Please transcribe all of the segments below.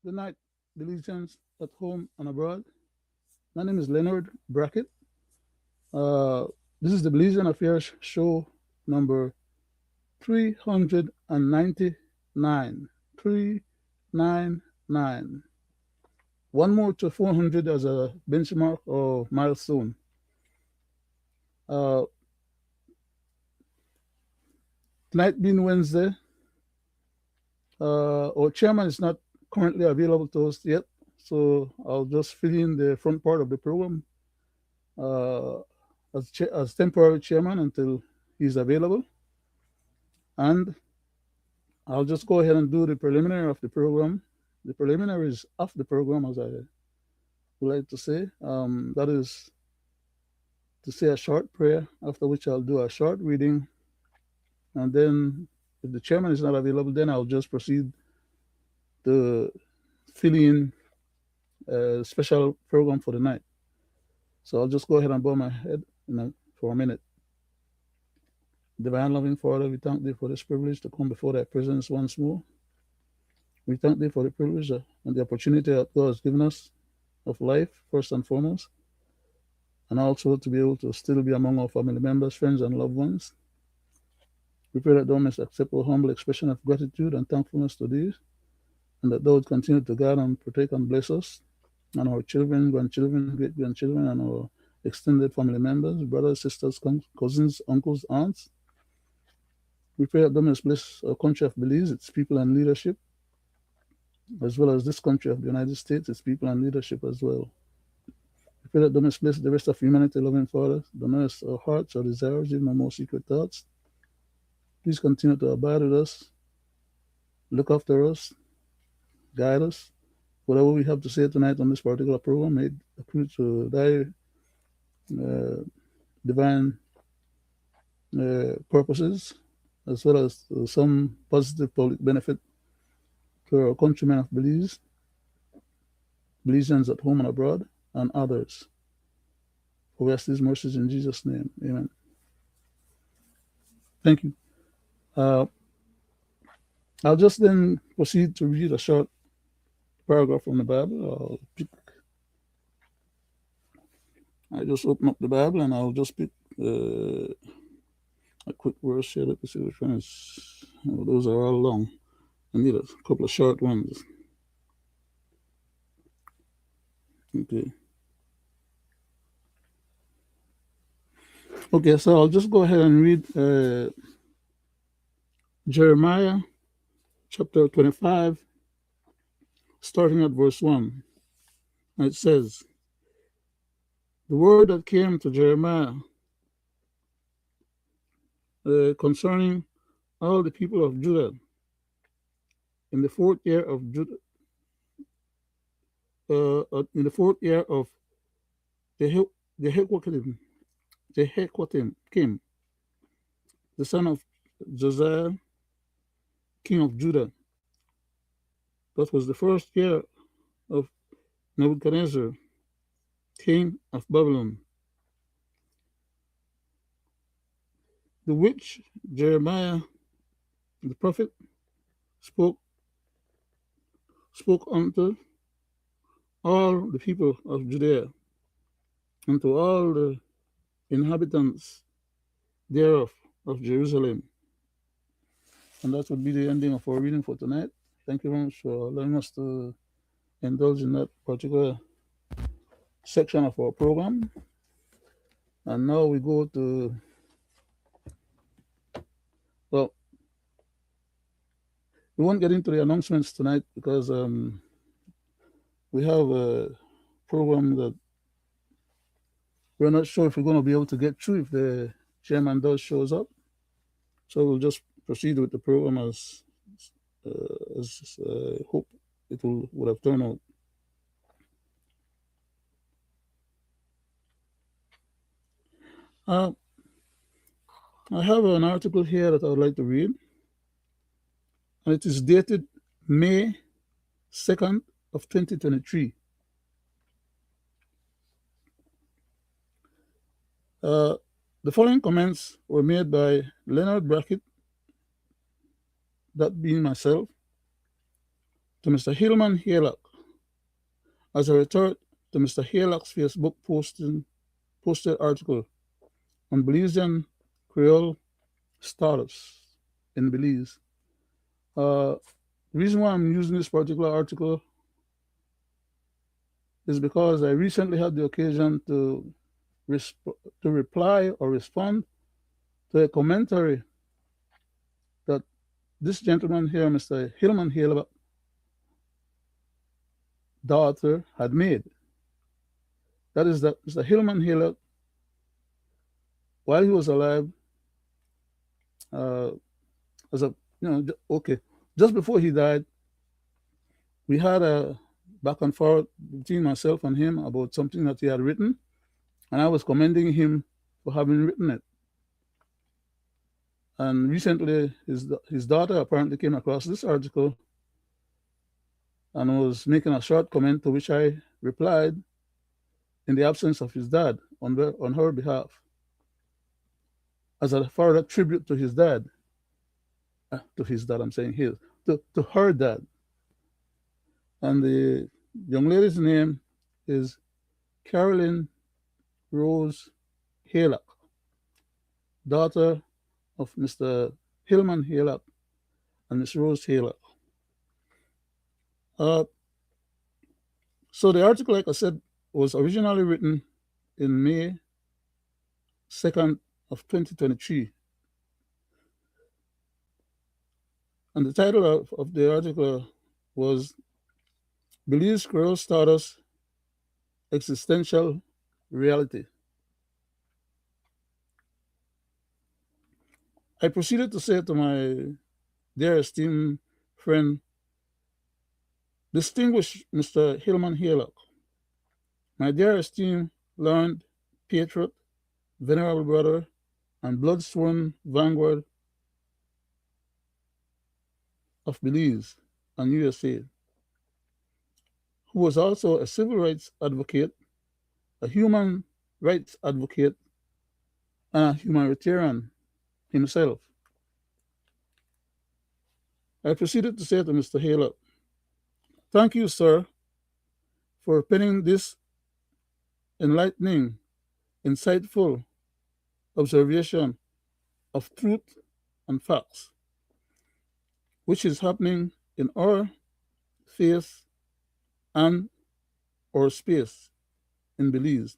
Good night, Belizeans at home and abroad. My name is Leonard Brackett. Uh, this is the Belizean Affairs Show number 399. 399. One more to 400 as a benchmark or milestone. Uh, Tonight being Wednesday, our chairman is not currently available to us yet, so I'll just fill in the front part of the program uh, as temporary chairman until he's available. And I'll just go ahead and do the preliminary of the program. The preliminaries of the program, as I would like to say, that is to say a short prayer, after which I'll do a short reading. And then if the chairman is not available, then I'll just proceed to fill in a special program for the night. So I'll just go ahead and bow my head for a minute. Divine loving Father, we thank thee for this privilege to come before thy presence once more. We thank thee for the privilege and the opportunity that God has given us of life, first and foremost, and also to be able to still be among our family members, friends, and loved ones. We pray that thou mayest accept our humble expression of gratitude and thankfulness to thee, and that thou would continue to guide and protect and bless us, and our children, grandchildren, great grandchildren, and our extended family members, brothers, sisters, cousins, uncles, aunts. We pray that thou mayest bless our country of Belize, its people and leadership, as well as this country of the United States, its people and leadership as well. We pray that thou mayest bless the rest of humanity, loving Father, thou knowest our hearts, our desires, even our most secret thoughts. Please continue to abide with us, look after us, guide us. Whatever we have to say tonight on this particular program, may it accrue to thy divine purposes, as well as some positive public benefit to our countrymen of Belize, Belizeans at home and abroad, and others. For we ask these mercies in Jesus' name. Amen. Thank you. I'll just then proceed to read a short paragraph from the Bible. I just open up the Bible and I'll just pick a quick verse here. Let me see which one is. Oh, those are all long. I need a couple of short ones. Okay. Okay, so I'll just go ahead and read Jeremiah chapter 25, starting at verse 1. And it says, the word that came to Jeremiah concerning all the people of Judah in the fourth year of Judah, in the fourth year of Jehoiakim, king, the son of Josiah, king of Judah. That was the first year of Nebuchadnezzar, king of Babylon, the which Jeremiah the prophet spoke unto all the people of Judea, and to all the inhabitants thereof of Jerusalem. And that would be the ending of our reading for tonight. Thank you very much for allowing us to indulge in that particular section of our program. And now we go to, well, we won't get into the announcements tonight because we have a program that we're not sure if we're going to be able to get through if the chairman does shows up. So we'll just proceed with the program as hope it would have turned out. I have an article here that I would like to read, and it is dated May 2nd of 2023. The following comments were made by Leonard Brackett, that being myself, To Mr. Hillman Haylock, as a retort to Mr. Haylock's Facebook posted article on Belizean Creole status in Belize. The reason why I'm using this particular article is because I recently had the occasion to reply or respond to a commentary that this gentleman here, Mr. Hillman Haylock, daughter, had made. That is that Mr. Hillman Haylock, while he was alive, uh, as a okay, just before he died, we had a back and forth between myself and him about something that he had written, and I was commending him for having written it. And recently, his daughter apparently came across this article and was making a short comment to which I replied in the absence of his dad on her behalf, as a further tribute to his dad. To his dad, I'm saying his, to her dad. And the young lady's name is Carolyn Rose Haylock, daughter of Mr. Hillman Haylock and Miss Rose Haylock. So the article, like I said, was originally written in May 2nd of 2023. And the title of the article was Belize Creole Status Existential Reality. I proceeded to say to my dear esteemed friend, distinguished Mr. Hillman Haylock, my dear esteemed, learned patriot, venerable brother, and blood-sworn vanguard of Belize and USA, who was also a civil rights advocate, a human rights advocate, and a humanitarian himself. I proceeded to say to Mr. Haylock, thank you, sir, for penning this enlightening, insightful observation of truth and facts, which is happening in our faith and our space in Belize.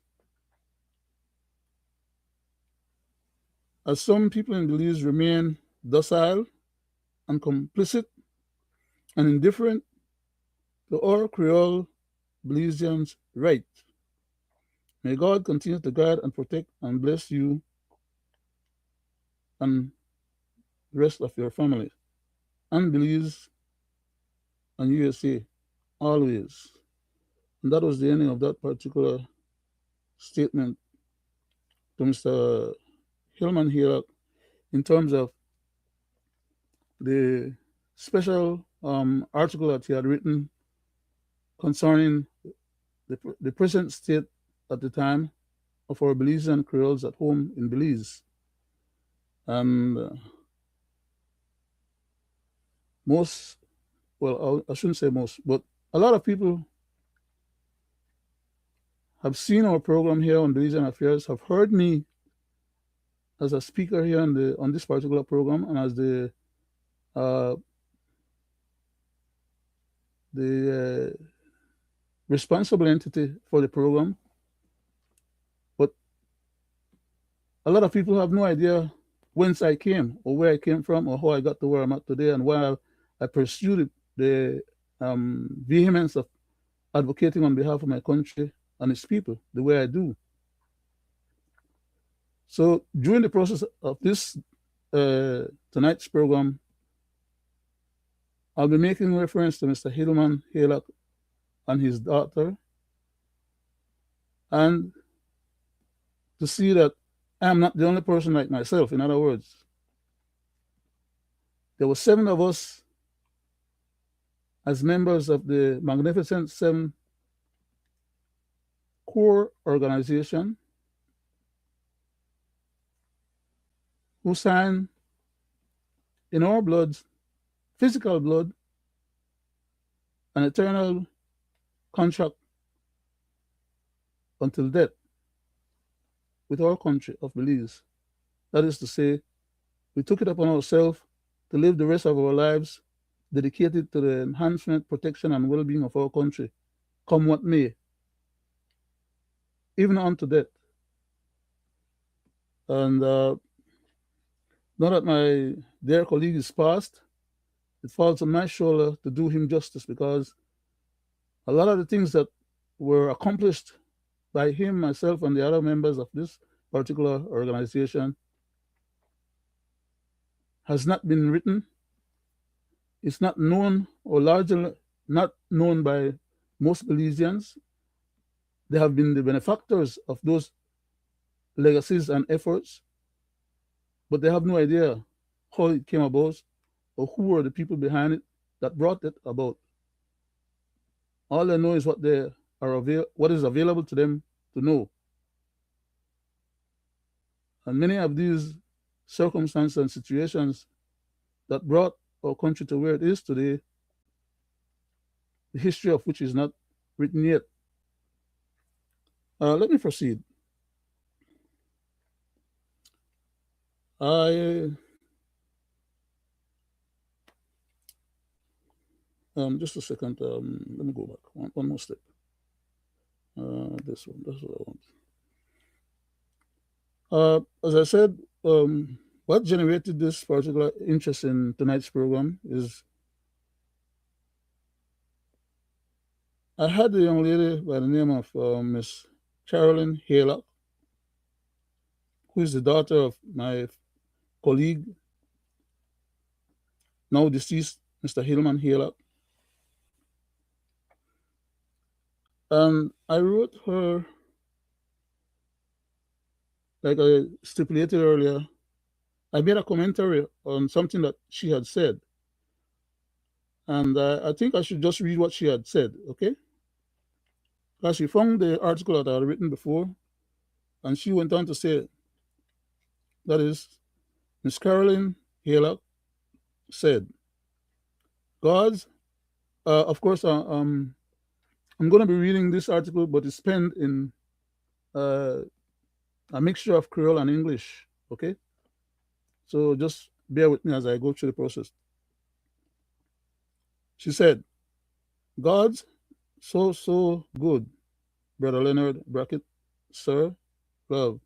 As some people in Belize remain docile and complicit and indifferent to our Creole Belizeans' right. May God continue to guide and protect and bless you and the rest of your family and Belize and USA always. And that was the ending of that particular statement to Mr. Hillman Haylock in terms of the special article that he had written concerning the present state at the time of our Belizean Creoles at home in Belize. And I shouldn't say most, but a lot of people have seen our program here on Belizean Affairs, have heard me as a speaker here on this particular program and as the responsible entity for the program. But a lot of people have no idea whence I came or where I came from or how I got to where I'm at today and why I pursued the vehemence of advocating on behalf of my country and its people the way I do. So during the process of this tonight's program, I'll be making reference to Mr. Hillman Haylock and his daughter, and to see that I'm not the only person like myself. In other words, there were 7 of us as members of the Magnificent 7 core organization who signed in our blood, physical blood, an eternal contract until death with our country of Belize. That is to say, we took it upon ourselves to live the rest of our lives dedicated to the enhancement, protection, and well being of our country, come what may, even unto death. And now that my dear colleague is passed, it falls on my shoulder to do him justice, because a lot of the things that were accomplished by him, myself, and the other members of this particular organization has not been written. It's not known, or largely not known by most Belizeans. They have been the benefactors of those legacies and efforts, but they have no idea how it came about or who were the people behind it that brought it about. All they know is what is available to them to know. And many of these circumstances and situations that brought our country to where it is today, the history of which is not written yet. Let me proceed. I just a second. Let me go back one more step. This one. That's what I want. As I said, what generated this particular interest in tonight's program is I had a young lady by the name of Miss Carolyn Haylock, who is the daughter of my colleague, now deceased, Mr. Hillman Haylock. And I wrote her, like I stipulated earlier, I made a commentary on something that she had said. And I think I should just read what she had said, okay? Because she found the article that I had written before, and she went on to say, that is, Miss Carolyn Haylock said, God's, of course, I'm going to be reading this article, but it's penned in a mixture of Creole and English, okay? So just bear with me as I go through the process. She said, God's so good, Brother Leonard, Brackett, sir, love.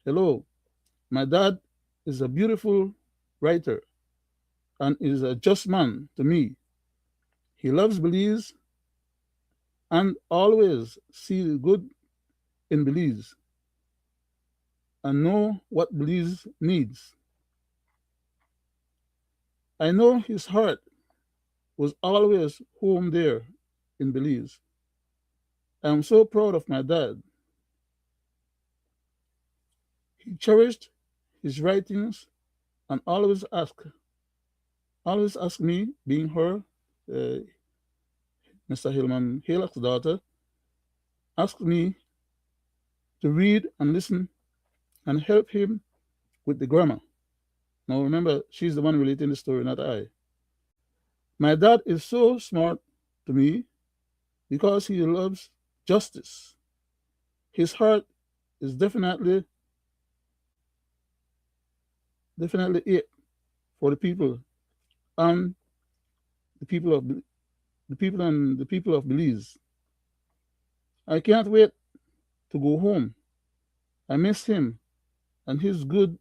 Hello, my dad is a beautiful writer and is a just man to me. He loves Belize and always see the good in Belize and know what Belize needs. I know his heart was always home there in Belize. I am so proud of my dad. He cherished his writings and always asked me, being her, Mr. Hillman Haylock's daughter, asked me to read and listen and help him with the grammar. Now remember, she's the one relating the story, not I. My dad is so smart to me because he loves justice. His heart is definitely it for the people and the people of Belize. I can't wait to go home. I miss him and his good,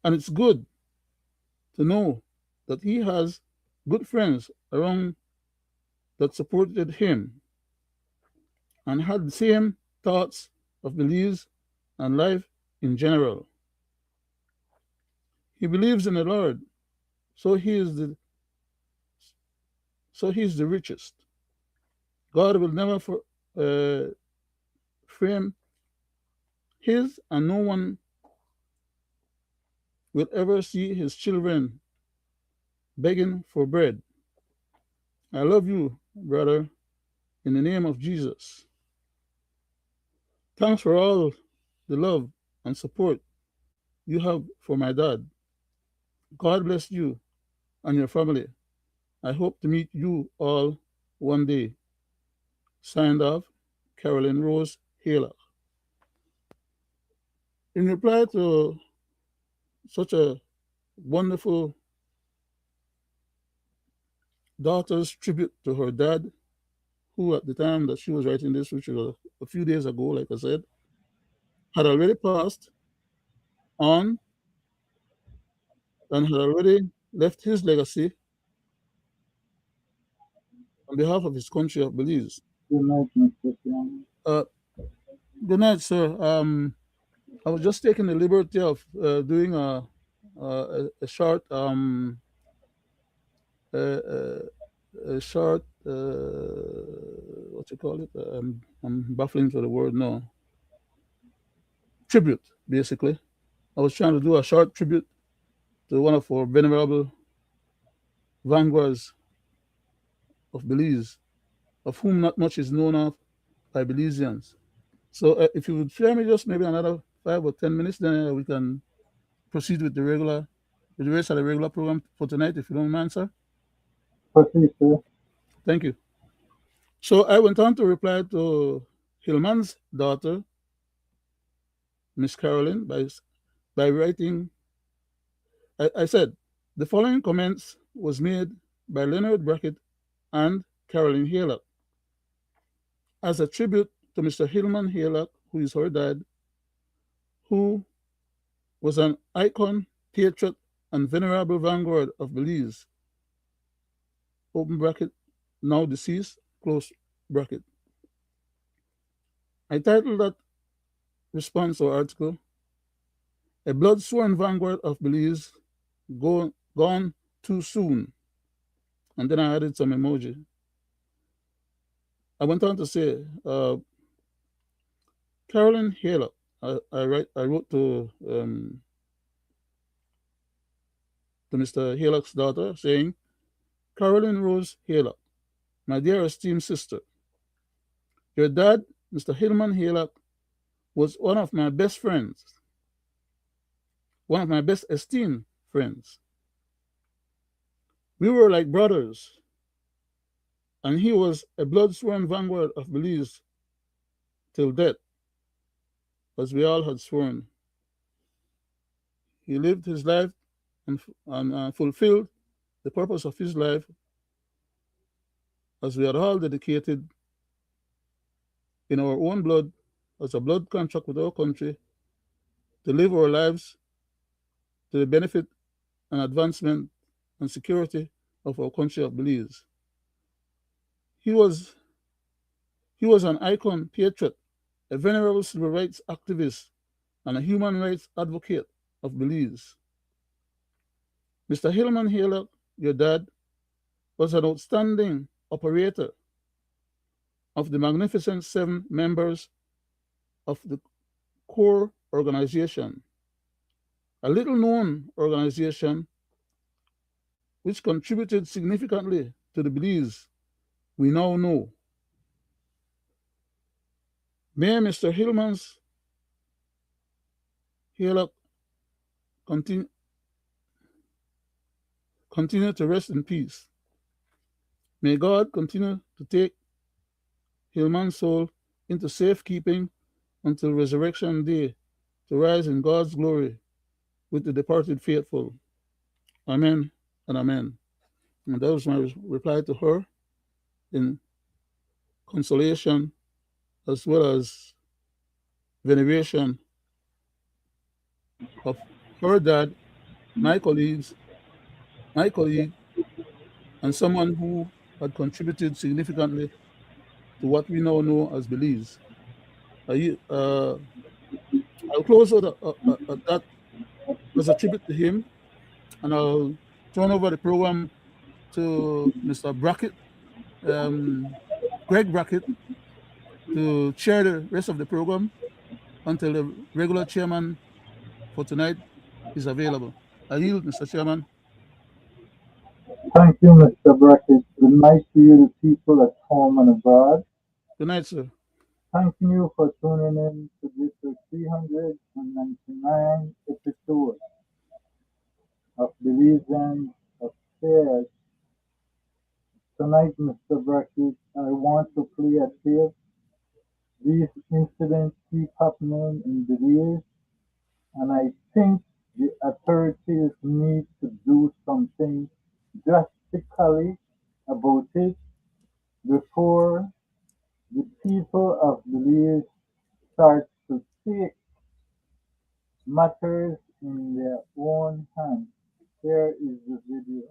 and it's good to know that he has good friends around that supported him and had the same thoughts of Belize and life in general. He believes in the Lord, so he's the richest. God will never frame his, and no one will ever see his children begging for bread. I love you, brother, in the name of Jesus. Thanks for all the love and support you have for my dad. God bless you and your family. I hope to meet you all one day. Signed off, Carolyn Rose Haler. In reply to such a wonderful daughter's tribute to her dad, who at the time that she was writing this, which was a few days ago, like I said, had already passed on and had already left his legacy on behalf of his country of Belize. Good night, Mr. Chairman. Uh, Good night, sir. I was just taking the liberty of doing a short uh, a short what you call it? I'm baffling for the word now. Tribute, basically. I was trying to do a short tribute to one of our venerable vanguards of Belize, of whom not much is known of by Belizeans. So, if you would share me just maybe another 5 or 10 minutes, then we can proceed with the rest of the regular program for tonight, if you don't mind, sir. Proceed, sir. Thank you. So I went on to reply to Hillman's daughter, Miss Carolyn, by writing, I said, the following comments was made by Leonard Brackett and Carolyn Haylock as a tribute to Mr. Hillman Haylock, who is her dad, who was an icon, patriot, and venerable vanguard of Belize, open bracket, now deceased, close bracket. I titled that response or article, A Blood Sworn Vanguard of Belize Gone Too Soon. And then I added some emoji. I went on to say, Carolyn Haylock. I wrote to Mr. Haylock's daughter saying, Carolyn Rose Haylock, my dear esteemed sister, your dad, Mr. Hillman Haylock, was one of my best friends, one of my best esteemed friends. We were like brothers, and he was a blood sworn vanguard of Belize till death, as we all had sworn. He lived his life and fulfilled the purpose of his life, as we had all dedicated in our own blood, as a blood contract with our country, to live our lives to the benefit and advancement and security of our country of Belize. He was an icon patriot, a venerable civil rights activist, and a human rights advocate of Belize. Mr. Hillman Haylock, your dad, was an outstanding operator of the magnificent 7 members of the core organization, a little known organization which contributed significantly to the Belize we now know. May Mr. Hillman's Haylock continue to rest in peace. May God continue to take Hillman's soul into safekeeping until resurrection day to rise in God's glory with the departed faithful. Amen and amen. And that was my reply to her in consolation as well as veneration of her dad, my colleagues, my colleague, and someone who had contributed significantly to what we now know as Belize. I'll close with that as a tribute to him, and I'll turn over the program to Mr. Brackett, Greg Brackett, to chair the rest of the program until the regular chairman for tonight is available. I yield, Mr. Chairman. Thank you, Mr. Brackett. Good night to you, the people at home and abroad. Good night, sir. Thanking you for tuning in to this 399 episode of Belizean of Yes, tonight, Mr. Brackett, I want to play a tape. These incidents keep happening in Belize, and I think the authorities need to do something drastically about it before the people of Belize start to take matters in their own hands. Here is the video.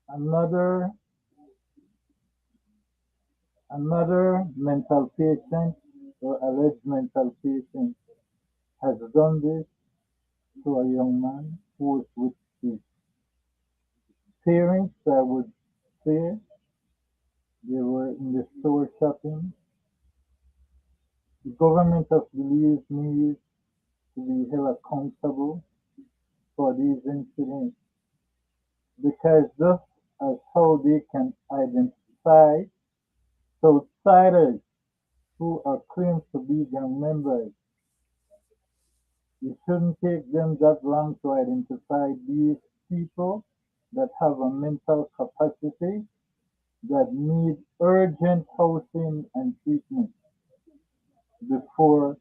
Another another mental patient or alleged mental patient has done this to a young man who was with his parents. I would say they were in the store shopping. The government of Belize needs to be held accountable for these incidents because just as how they can identify outsiders who are claimed to be gang members, it shouldn't take them that long to identify these people that have a mental capacity that need urgent housing and treatment before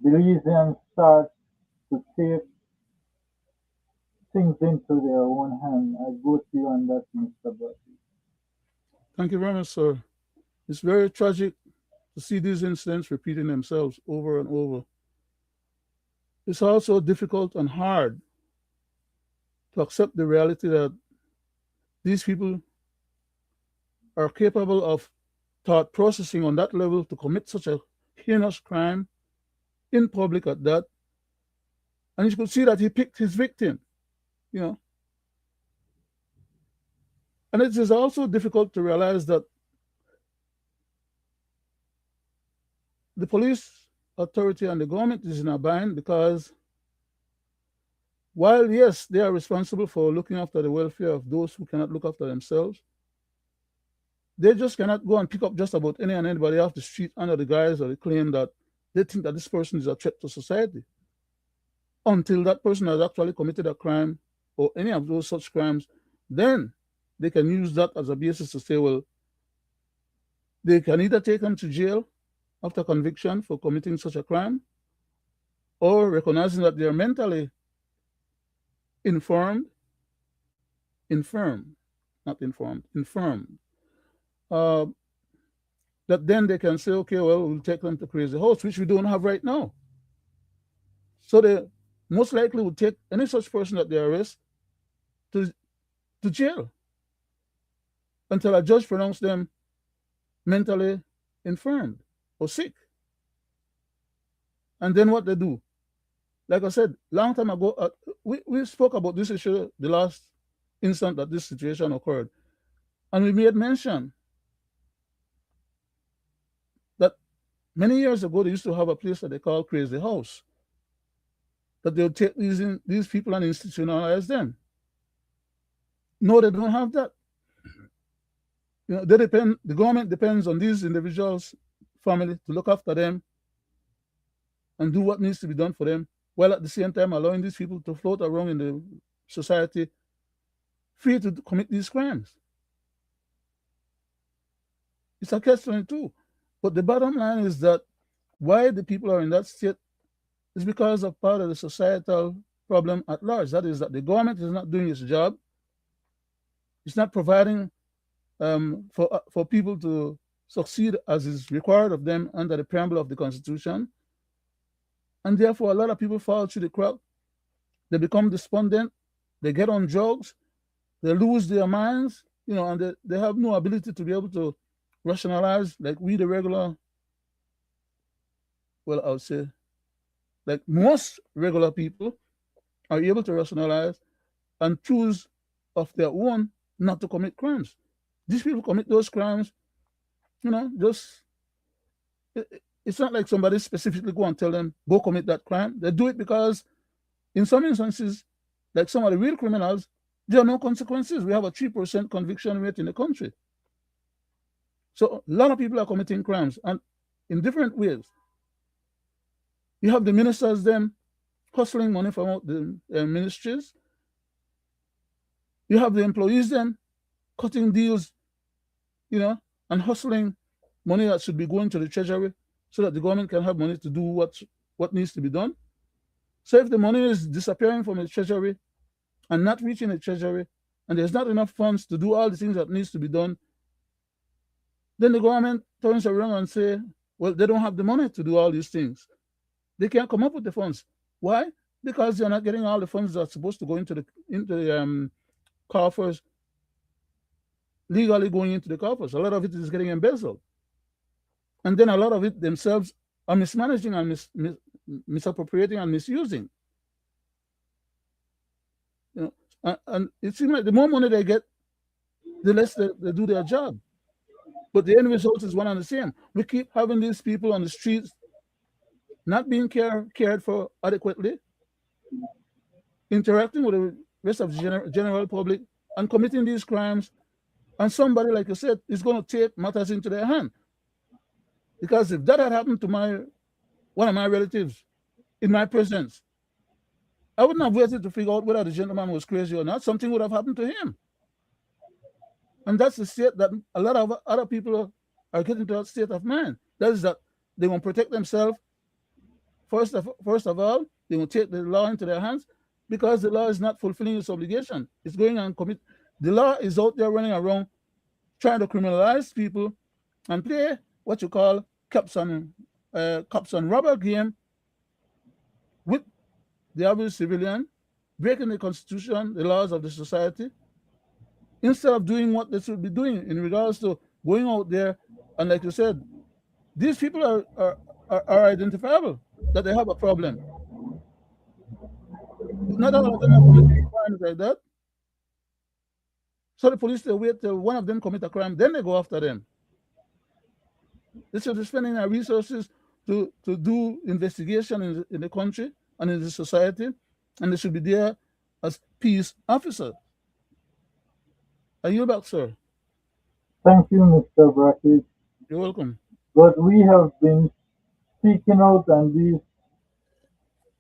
Belizeans start to take things into their own hand. I go to you on that, Mr. Bucky. Thank you very much, sir. It's very tragic to see these incidents repeating themselves over and over. It's also difficult and hard to accept the reality that these people are capable of thought processing on that level to commit such a heinous crime in public at that. And you could see that he picked his victim, you know. And it is also difficult to realize that the police authority and the government is in a bind because while, yes, they are responsible for looking after the welfare of those who cannot look after themselves, they just cannot go and pick up just about any and anybody off the street under the guise or the claim that they think that this person is a threat to society until that person has actually committed a crime or any of those such crimes. Then they can use that as a basis to say, well, they can either take them to jail after conviction for committing such a crime or recognizing that they are mentally informed, infirm, not informed, infirmed, uh, that then they can say, okay, well, we'll take them to crazy house, which we don't have right now. So they most likely would take any such person that they arrest to, to jail until a judge pronounced them mentally infirmed or sick. And then what they do? Like I said, long time ago, we spoke about this issue the last instant that this situation occurred. And we made mention that many years ago, they used to have a place that they call Crazy House, that they would take these people and institutionalize them. No, they don't have that. The government depends on these individuals' family to look after them and do what needs to be done for them, while at the same time allowing these people to float around in the society free to commit these crimes. It's a catch-22. But the bottom line is that why the people are in that state is because of part of the societal problem at large. That is that the government is not doing its job. It's not providing for people to succeed as is required of them under the preamble of the Constitution. And therefore, a lot of people fall through the crack. They become despondent. They get on drugs. They lose their minds, and they have no ability to be able to rationalize like we, the regular, well, I would say, like most regular people are able to rationalize and choose of their own not to commit crimes. These people commit those crimes, just it's not like somebody specifically go and tell them, go commit that crime. They do it because in some instances, like some of the real criminals, there are no consequences. We have a 3% conviction rate in the country. So a lot of people are committing crimes and in different ways. You have the ministers then hustling money from out the ministries. You have the employees then cutting deals, and hustling money that should be going to the treasury so that the government can have money to do what needs to be done. So if the money is disappearing from the treasury and not reaching the treasury, and there's not enough funds to do all the things that needs to be done, then the government turns around and say, well, they don't have the money to do all these things. They can't come up with the funds. Why? Because they're not getting all the funds that are supposed to go into the coffers, legally going into the coffers. A lot of it is getting embezzled. And then a lot of it themselves are mismanaging and misappropriating and misusing. And it seems like the more money they get, the less they do their job. But the end result is one and the same. We keep having these people on the streets not being cared for adequately, interacting with the rest of the general public and committing these crimes. And somebody, like you said, is going to take matters into their hand. Because if that had happened to one of my relatives in my presence, I wouldn't have waited to figure out whether the gentleman was crazy or not. Something would have happened to him. And that's the state that a lot of other people are getting to that state of mind. That is that they want to protect themselves. First of all, they will take the law into their hands because the law is not fulfilling its obligation. It's going and commit. The law is out there running around trying to criminalize people and play what you call cops and rubber game with the average civilian, breaking the constitution, the laws of the society, instead of doing what they should be doing in regards to going out there. And like you said, these people are identifiable that they have a problem. Not all of them are committing crimes like that. So the police, they wait till one of them commit a crime, then they go after them. They should be spending their resources to do investigation in the country and in the society, and they should be there as peace officers. Are you back, sir? Thank you, Mr. Brackett. You're welcome. But we have been speaking out on these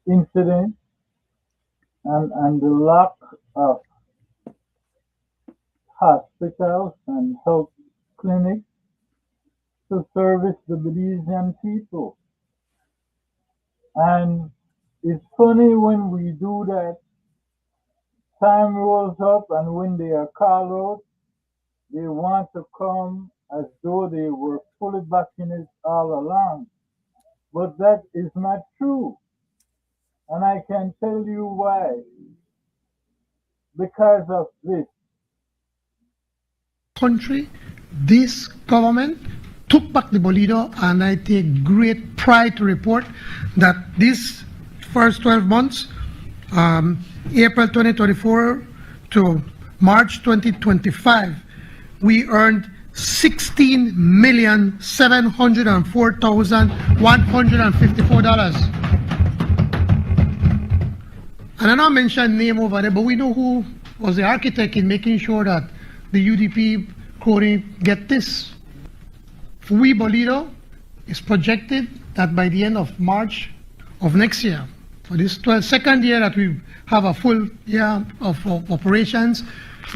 incidents and the lack of hospitals and health clinics to service the Belizean people. And it's funny when we do that, time rolls up and when they are called out, they want to come as though they were fully backing it all along. But that is not true. And I can tell you why. Because of this. Country, this government took back the Bolido, and I take great pride to report that this first 12 months, April 2024 to March 2025, we earned $16,704,154. And I don't mention name over there, but we know who was the architect in making sure that the UDP Crony get this. We Bolido is projected that by the end of March of next year, for this second year that we have a full year of operations,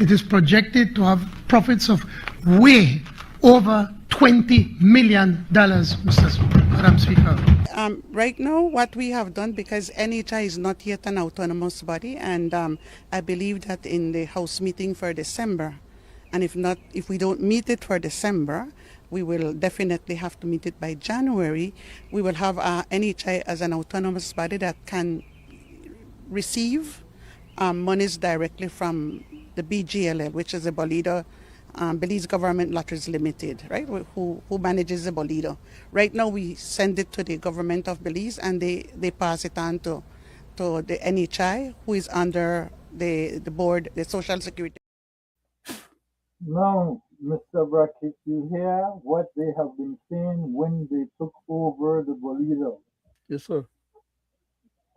it is projected to have profits of way over $20 million, Madam Speaker. Right now, what we have done, because NHI is not yet an autonomous body, and I believe that in the House meeting for December, and if we don't meet it for December, we will definitely have to meet it by January. We will have NHI as an autonomous body that can receive monies directly from the BGLL, which is the Belize Government Lotteries Limited, right? Who manages the Bolido. Right now, we send it to the government of Belize, and they pass it on to the NHI, who is under the board, the Social Security. Now, Mr. Brackett, you hear what they have been saying when they took over the Bolido. Yes, sir.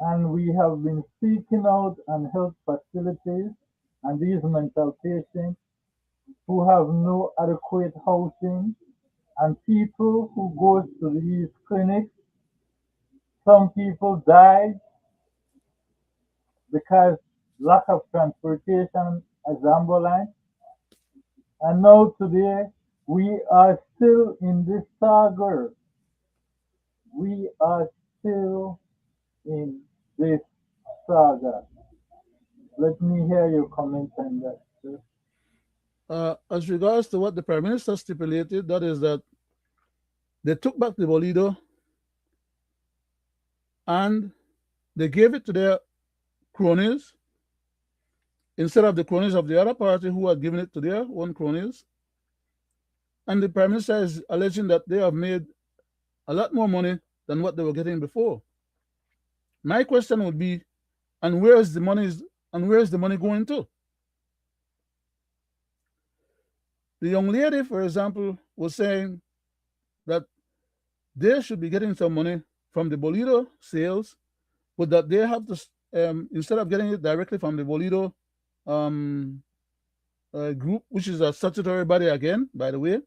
And we have been seeking out and health facilities and these mental patients who have no adequate housing and people who go to these clinics. Some people died because lack of transportation as ambulance. And now today we are still in this saga. We are still in this saga. Let me hear your comment on that, sir. As regards to what the Prime Minister stipulated, that is that they took back the Bolido and they gave it to their cronies instead of the cronies of the other party who had given it to their own cronies. And the Prime Minister is alleging that they have made a lot more money than what they were getting before. My question would be, and where is the money going to? The young lady, for example, was saying that they should be getting some money from the Bolido sales, but that they have to, instead of getting it directly from the Bolido group, which is a statutory body again, by the way,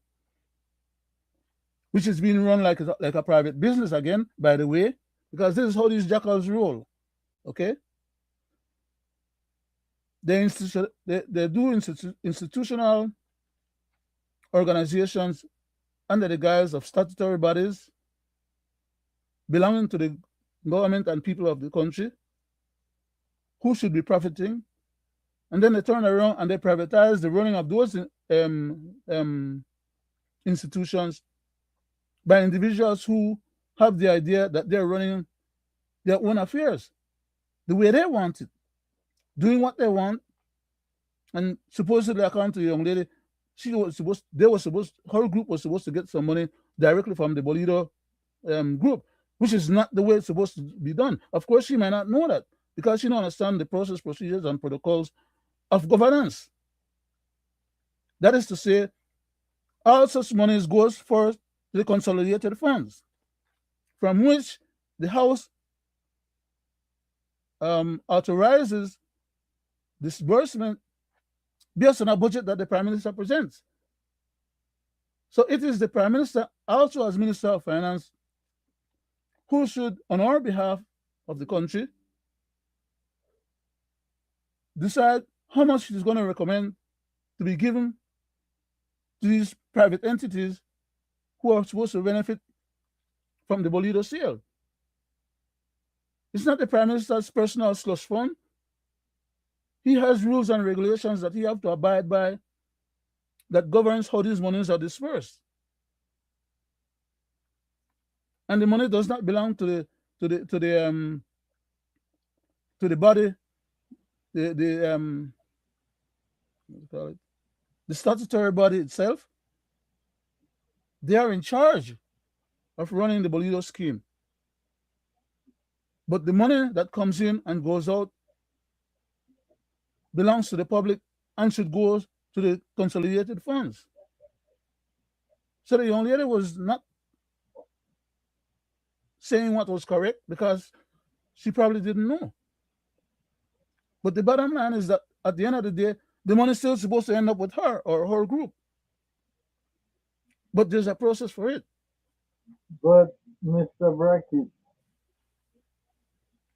which is being run like a private business again, by the way, because this is how these jackals roll. Okay, they do institutional organizations under the guise of statutory bodies belonging to the government and people of the country who should be profiting, and then they turn around and they privatize the running of those institutions by individuals who have the idea that they're running their own affairs the way they want it, doing what they want. And supposedly, according to the young lady, her group was supposed to get some money directly from the Bolido group, which is not the way it's supposed to be done. Of course, she might not know that because she don't understand the process, procedures, and protocols of governance. That is to say, all such monies goes for the consolidated funds, from which the House authorizes disbursement based on a budget that the Prime Minister presents. So it is the Prime Minister, also as Minister of Finance, who should, on our behalf of the country, decide how much he's going to recommend to be given to these private entities who are supposed to benefit from the Bolido sale. It's not the Prime Minister's personal slush fund. He has rules and regulations that he have to abide by that governs how these monies are dispersed. And the money does not belong to the body, the statutory body itself. They are in charge of running the Bolido scheme. But the money that comes in and goes out belongs to the public and should go to the consolidated funds. So the young lady was not saying what was correct because she probably didn't know. But the bottom line is that at the end of the day, the money is still supposed to end up with her or her group. But there's a process for it. But Mr. Brackett,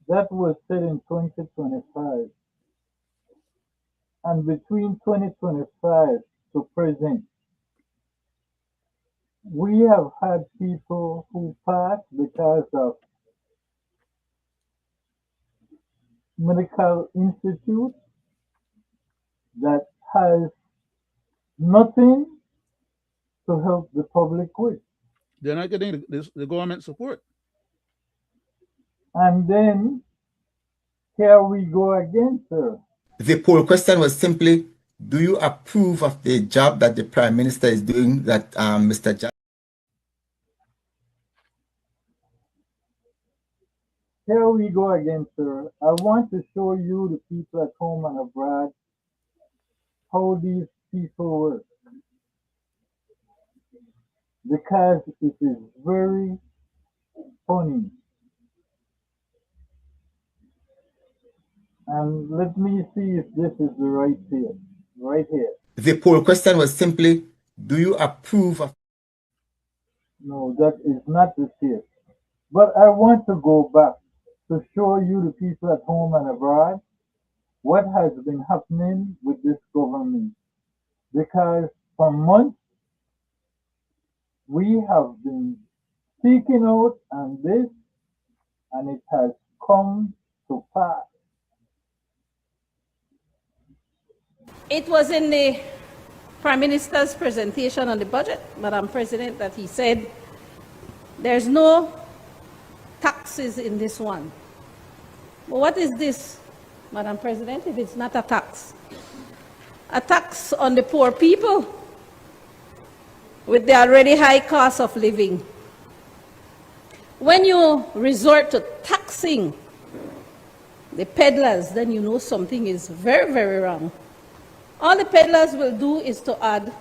that was said in 2025. And between 2025 to present, we have had people who passed because of medical institute that has nothing to help the public with. They're not getting the government support. And then here we go again, sir. The poll question was simply, do you approve of the job that the Prime Minister is doing, that Mr. Here we go again, sir. I want to show you, the people at home and abroad, how these people work. because it is very funny. And let me see if this is the right here. Right here. The poll question was simply, do you approve of? No, that is not the case. But I want to go back to show you, the people at home and abroad, what has been happening with this government. Because for months we have been speaking out on this, and it has come to pass. It was in the Prime Minister's presentation on the budget, Madam President, that he said there's no taxes in this one. But what is this, Madam President, if it's not a tax? A tax on the poor people with the already high cost of living. When you resort to taxing the peddlers, then you know something is very, very wrong. All the peddlers will do is to add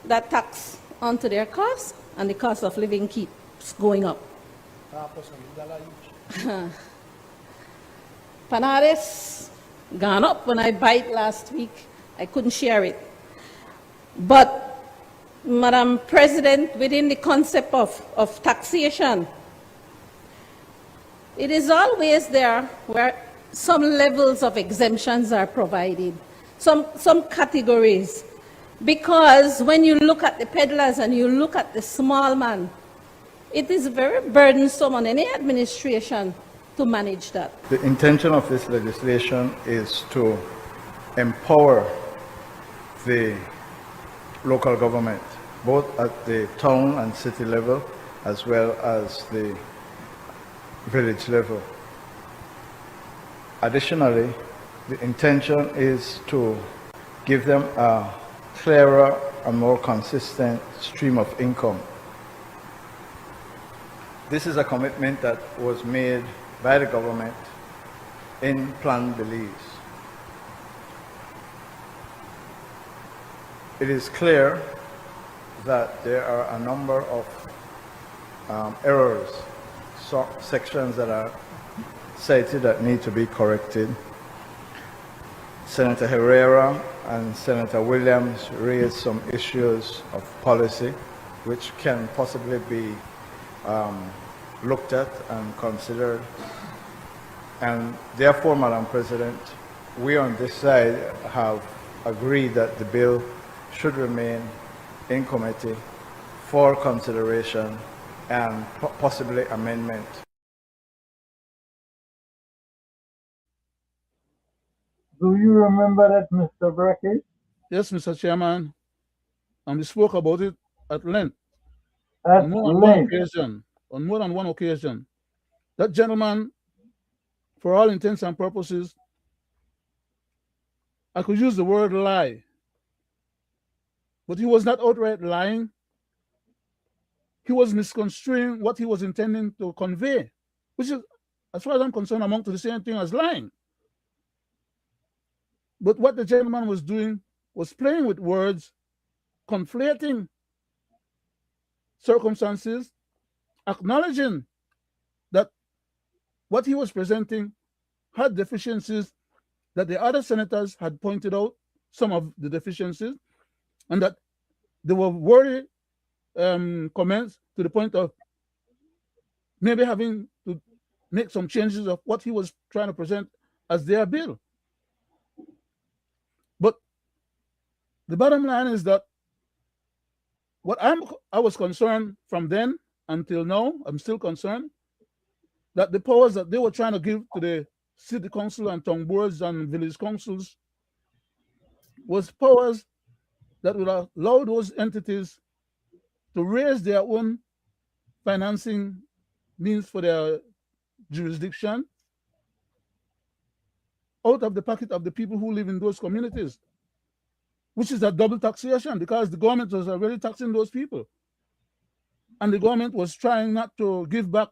that tax onto their cost, and the cost of living keeps going up. Panelists gone up. When I bite last week, I couldn't share it. But, Madam President, within the concept of taxation, it is always there where some levels of exemptions are provided, some categories. Because when you look at the peddlers and you look at the small man, it is very burdensome on any administration to manage that. The intention of this legislation is to empower the local government, both at the town and city level, as well as the village level. Additionally, the intention is to give them a clearer and more consistent stream of income. This is a commitment that was made by the government in Plan Belize. It is clear that there are a number of errors, sections that are cited that need to be corrected. Senator Herrera and Senator Williams raised some issues of policy which can possibly be looked at and considered. And therefore, Madam President, we on this side have agreed that the bill should remain in committee for consideration and possibly amendment. Do you remember that, Mr. Brackett? Yes, Mr. Chairman. And we spoke about it at length. At length. On more than one occasion. That gentleman, for all intents and purposes, I could use the word lie, but he was not outright lying. He was misconstruing what he was intending to convey, which is, as far as I'm concerned, among to the same thing as lying. But what the gentleman was doing was playing with words, conflating circumstances, acknowledging that what he was presenting had deficiencies, that the other senators had pointed out some of the deficiencies, and that there were wordy comments to the point of maybe having to make some changes of what he was trying to present as their bill. But the bottom line is that what I was concerned from then until now, I'm still concerned that the powers that they were trying to give to the city council and town boards and village councils was powers that would allow those entities to raise their own financing means for their jurisdiction out of the pocket of the people who live in those communities, which is a double taxation because the government was already taxing those people. And the government was trying not to give back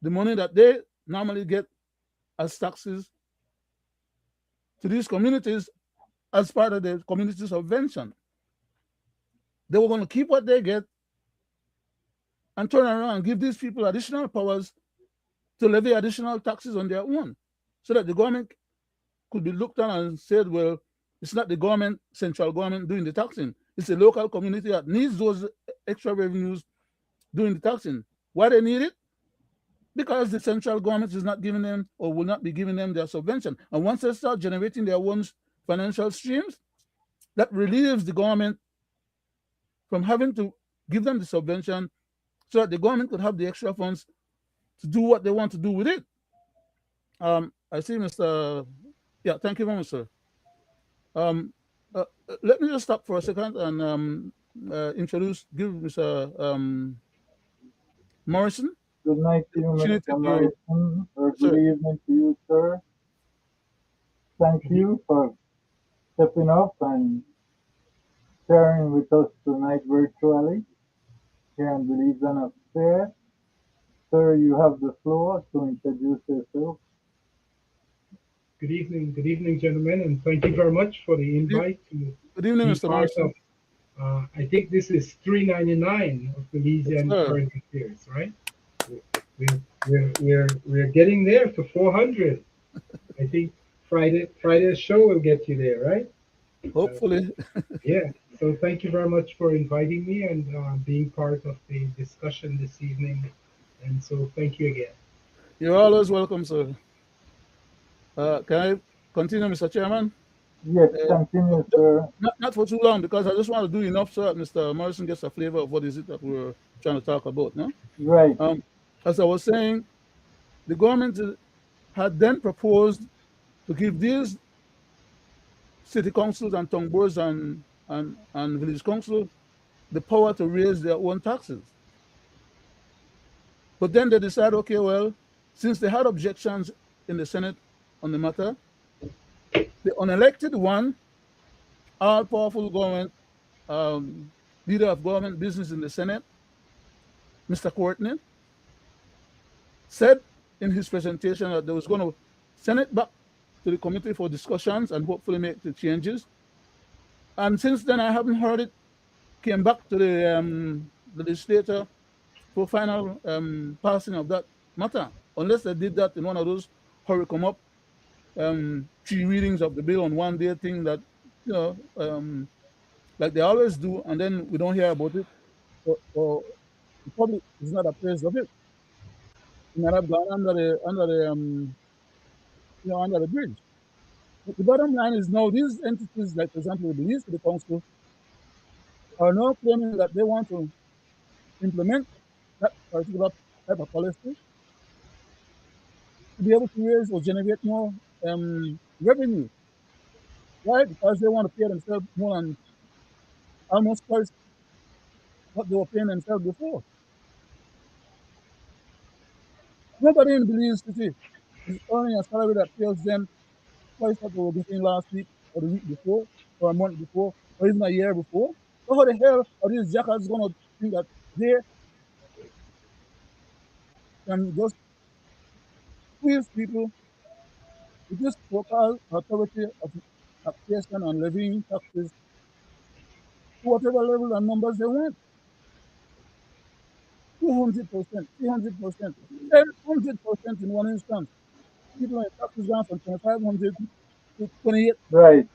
the money that they normally get as taxes to these communities as part of the community subvention. They were going to keep what they get and turn around and give these people additional powers to levy additional taxes on their own, so that the government could be looked at and said, well, it's not the government, central government doing the taxing. It's a local community that needs those extra revenues doing the taxing. Why they need it? Because the central government is not giving them or will not be giving them their subvention. And once they start generating their own financial streams, that relieves the government from having to give them the subvention, so that the government could have the extra funds to do what they want to do with it. I see Mr. Yeah, thank you very much, sir. Let me just stop for a second and give Mr. Morrison. Good night to you, Mr. Morrison, or good evening to you, sir. Thank you for stepping up and sharing with us tonight virtually here in Belizean upstairs. Sir, you have the floor to introduce yourself. Good evening, gentlemen, and thank you very much for the invite to Good evening, be Mr. part Morrison. of. I think this is 399 of Belizean current affairs, right? We're getting there to 400. I think Friday's show will get you there, right? Hopefully. Yeah. So thank you very much for inviting me and being part of the discussion this evening. And so thank you again. You're always welcome, sir. Can I continue, Mr. Chairman? Yes, continue, sir. Not for too long, because I just want to do enough so that Mr. Morrison gets a flavor of what is it that we're trying to talk about, no? Right. As I was saying, the government had then proposed to give these city councils and town boards and village council the power to raise their own taxes. But then they decided, okay, well, since they had objections in the Senate on the matter, the unelected one, all-powerful government, leader of government business in the Senate, Mr. Courtney, said in his presentation that they was going to send it back to the committee for discussions and hopefully make the changes. And since then, I haven't heard it came back to the legislature for final passing of that matter, unless they did that in one of those hurry come up 3 readings of the bill on one day thing that, you know, like they always do, and then we don't hear about it, or the public is not apprised of it. It might have gone under the under the bridge. But the bottom line is now these entities, like for example, the Belize City Council, are now claiming that they want to implement that particular type of policy to be able to raise or generate more revenue. Why? Because they want to pay themselves more than almost twice what they were paying themselves before. Nobody in Belize City is earning a salary that pays them twice what they were getting last week or the week before or a month before or even a year before. So how the hell are these jackals going to think that they can just squeeze people with this so-called authority of taxation and levying taxes to whatever level and numbers they want? 200%, 300%, 700% in one instance. People in taxes down from 2,500 to 28. Right,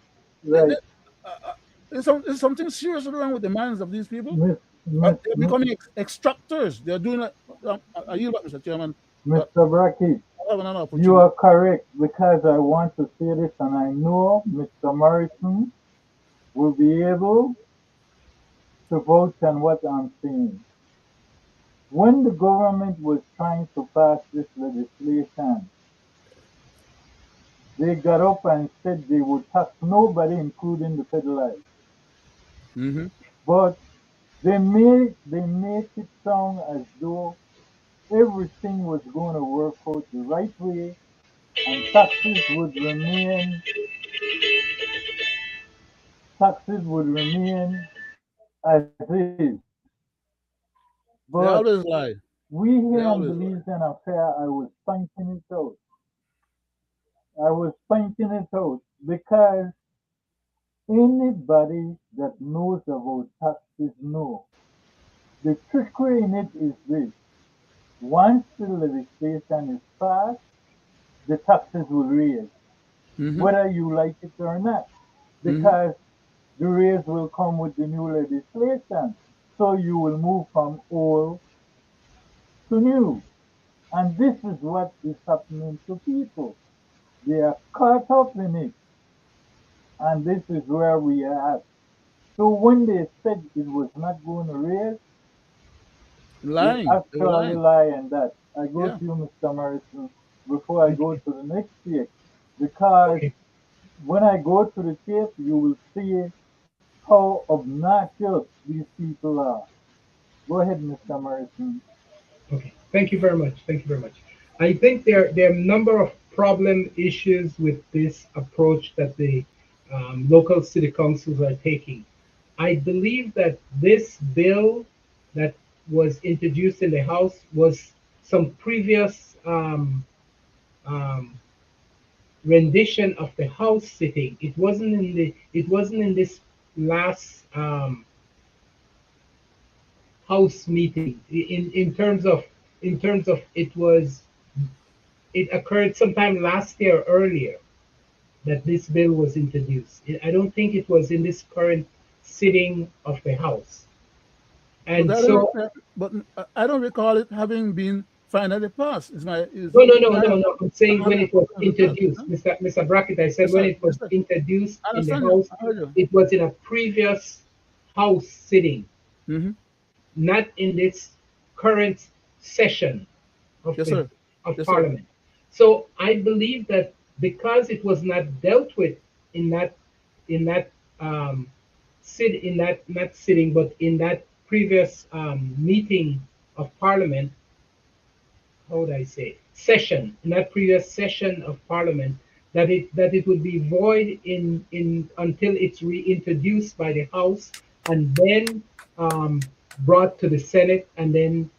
right. There's something seriously wrong with the minds of these people. They're becoming extractors. They're doing it. I yield back, Mr. Chairman. Mr. Brackett, you are correct, because I want to say this, and I know Mr. Morrison will be able to vote on what I'm saying. When the government was trying to pass this legislation, they got up and said they would tax nobody, including the federalites. But they made it sound as though everything was going to work out the right way, and taxes would remain as is. But they always lie. We here in Belizean affair, I was pointing it out. Because anybody that knows about taxes know The trickery in it is this. Once the legislation is passed, the taxes will raise, whether you like it or not, because the raise will come with the new legislation. So you will move from old to new. And this is what is happening to people. They are caught up in it. And this is where we are at. So when they said it was not going to raise, they Lying. They were actually lying. lie on that. I go Yeah. to you, Mr. Morrison, before I go Okay. to the next case. Because Okay. when I go to the case, you will see how obnoxious these people are. Go ahead, Mr. Morrison. Okay. Thank you very much. Thank you very much. I think there are a number of problem issues with this approach that the local city councils are taking. I believe that this bill that was introduced in the House was some previous um, rendition of the House sitting. It wasn't in the. It wasn't in this last House meeting. In terms of it was, it occurred sometime last year or earlier that this bill was introduced. I don't think it was in this current sitting of the House. But And so, I don't recall it having been finally passed. Is my is no, no, no, my no, no. I'm saying when having it was finally passed? introduced, Huh? Mr. Brackett, I said Yes, when sir. it was Yes, sir. introduced I in the understand you. House, I heard you. it was in a previous House sitting, Mm-hmm. not in this current session of Yes, the sir. of Yes, sir. Parliament. So I believe that because it was not dealt with in that in that not sitting, but in that previous meeting of Parliament, how would I say, session, in that previous session of Parliament, that it would be void in until it's reintroduced by the House and then brought to the Senate and then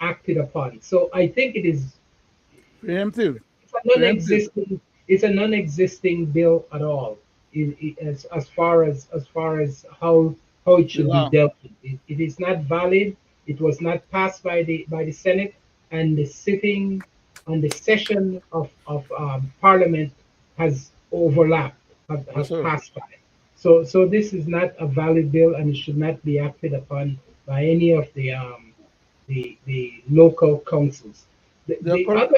acted upon. So I think Preemptive. it's a Preemptive. non-existing bill at all as far as how it The should be law. dealt with. It is not valid. It was not passed by the Senate, and the sitting and the session of Parliament has overlapped, Yes, have sir. passed by. So this is not a valid bill, and it should not be acted upon by any of the local councils. They are correct.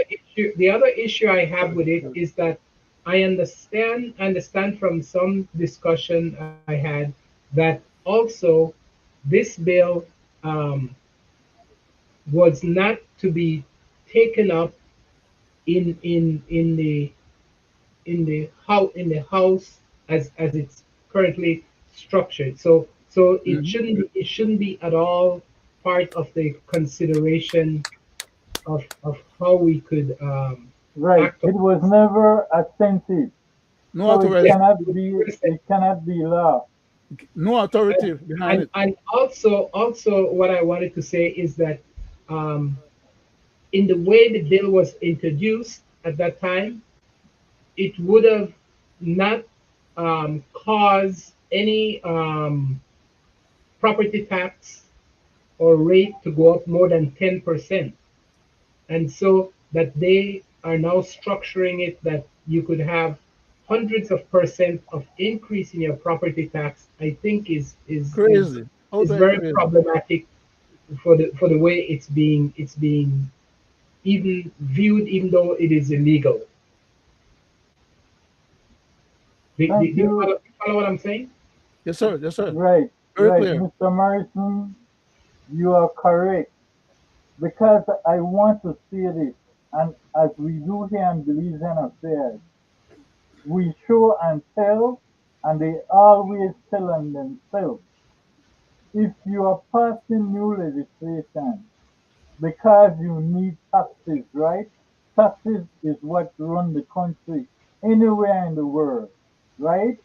The other issue I have with it is that I understand from some discussion I had that also this bill um, was not to be taken up in the house as it's currently structured. So Mm-hmm. it shouldn't be at all part of the consideration of how we could Right. act on It was this. never attempted. No So it Yes, authority. cannot it was be never said. it cannot be law. No authority And, behind it. and also what I wanted to say is that um, in the way the bill was introduced at that time, it would have not caused any property tax or rate to go up more than 10%. And so that they are now structuring it that you could have hundreds of percent of increase in your property tax, I think Crazy. is Outright very crazy. problematic for the way it's being even viewed, even though it is illegal. Thank Do you you. follow what I'm saying? Yes, sir. Yes, sir. Right, Very right. clear. Mr. Morrison, you are correct. Because I want to see this, and as we do here in Belizean affairs, we show and tell, and they always tell on themselves. If you are passing new legislation because you need taxes, right? Taxes is what run the country anywhere in the world, right?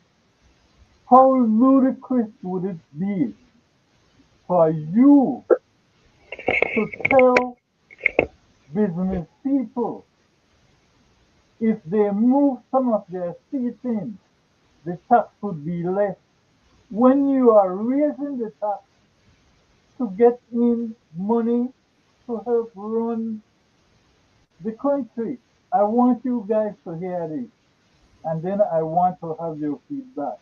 How ludicrous would it be for you to tell business people if they move some of their seating, the tax would be less when you are raising the tax to get in money to help run the country. I want you guys to hear this, and then I want to have your feedback.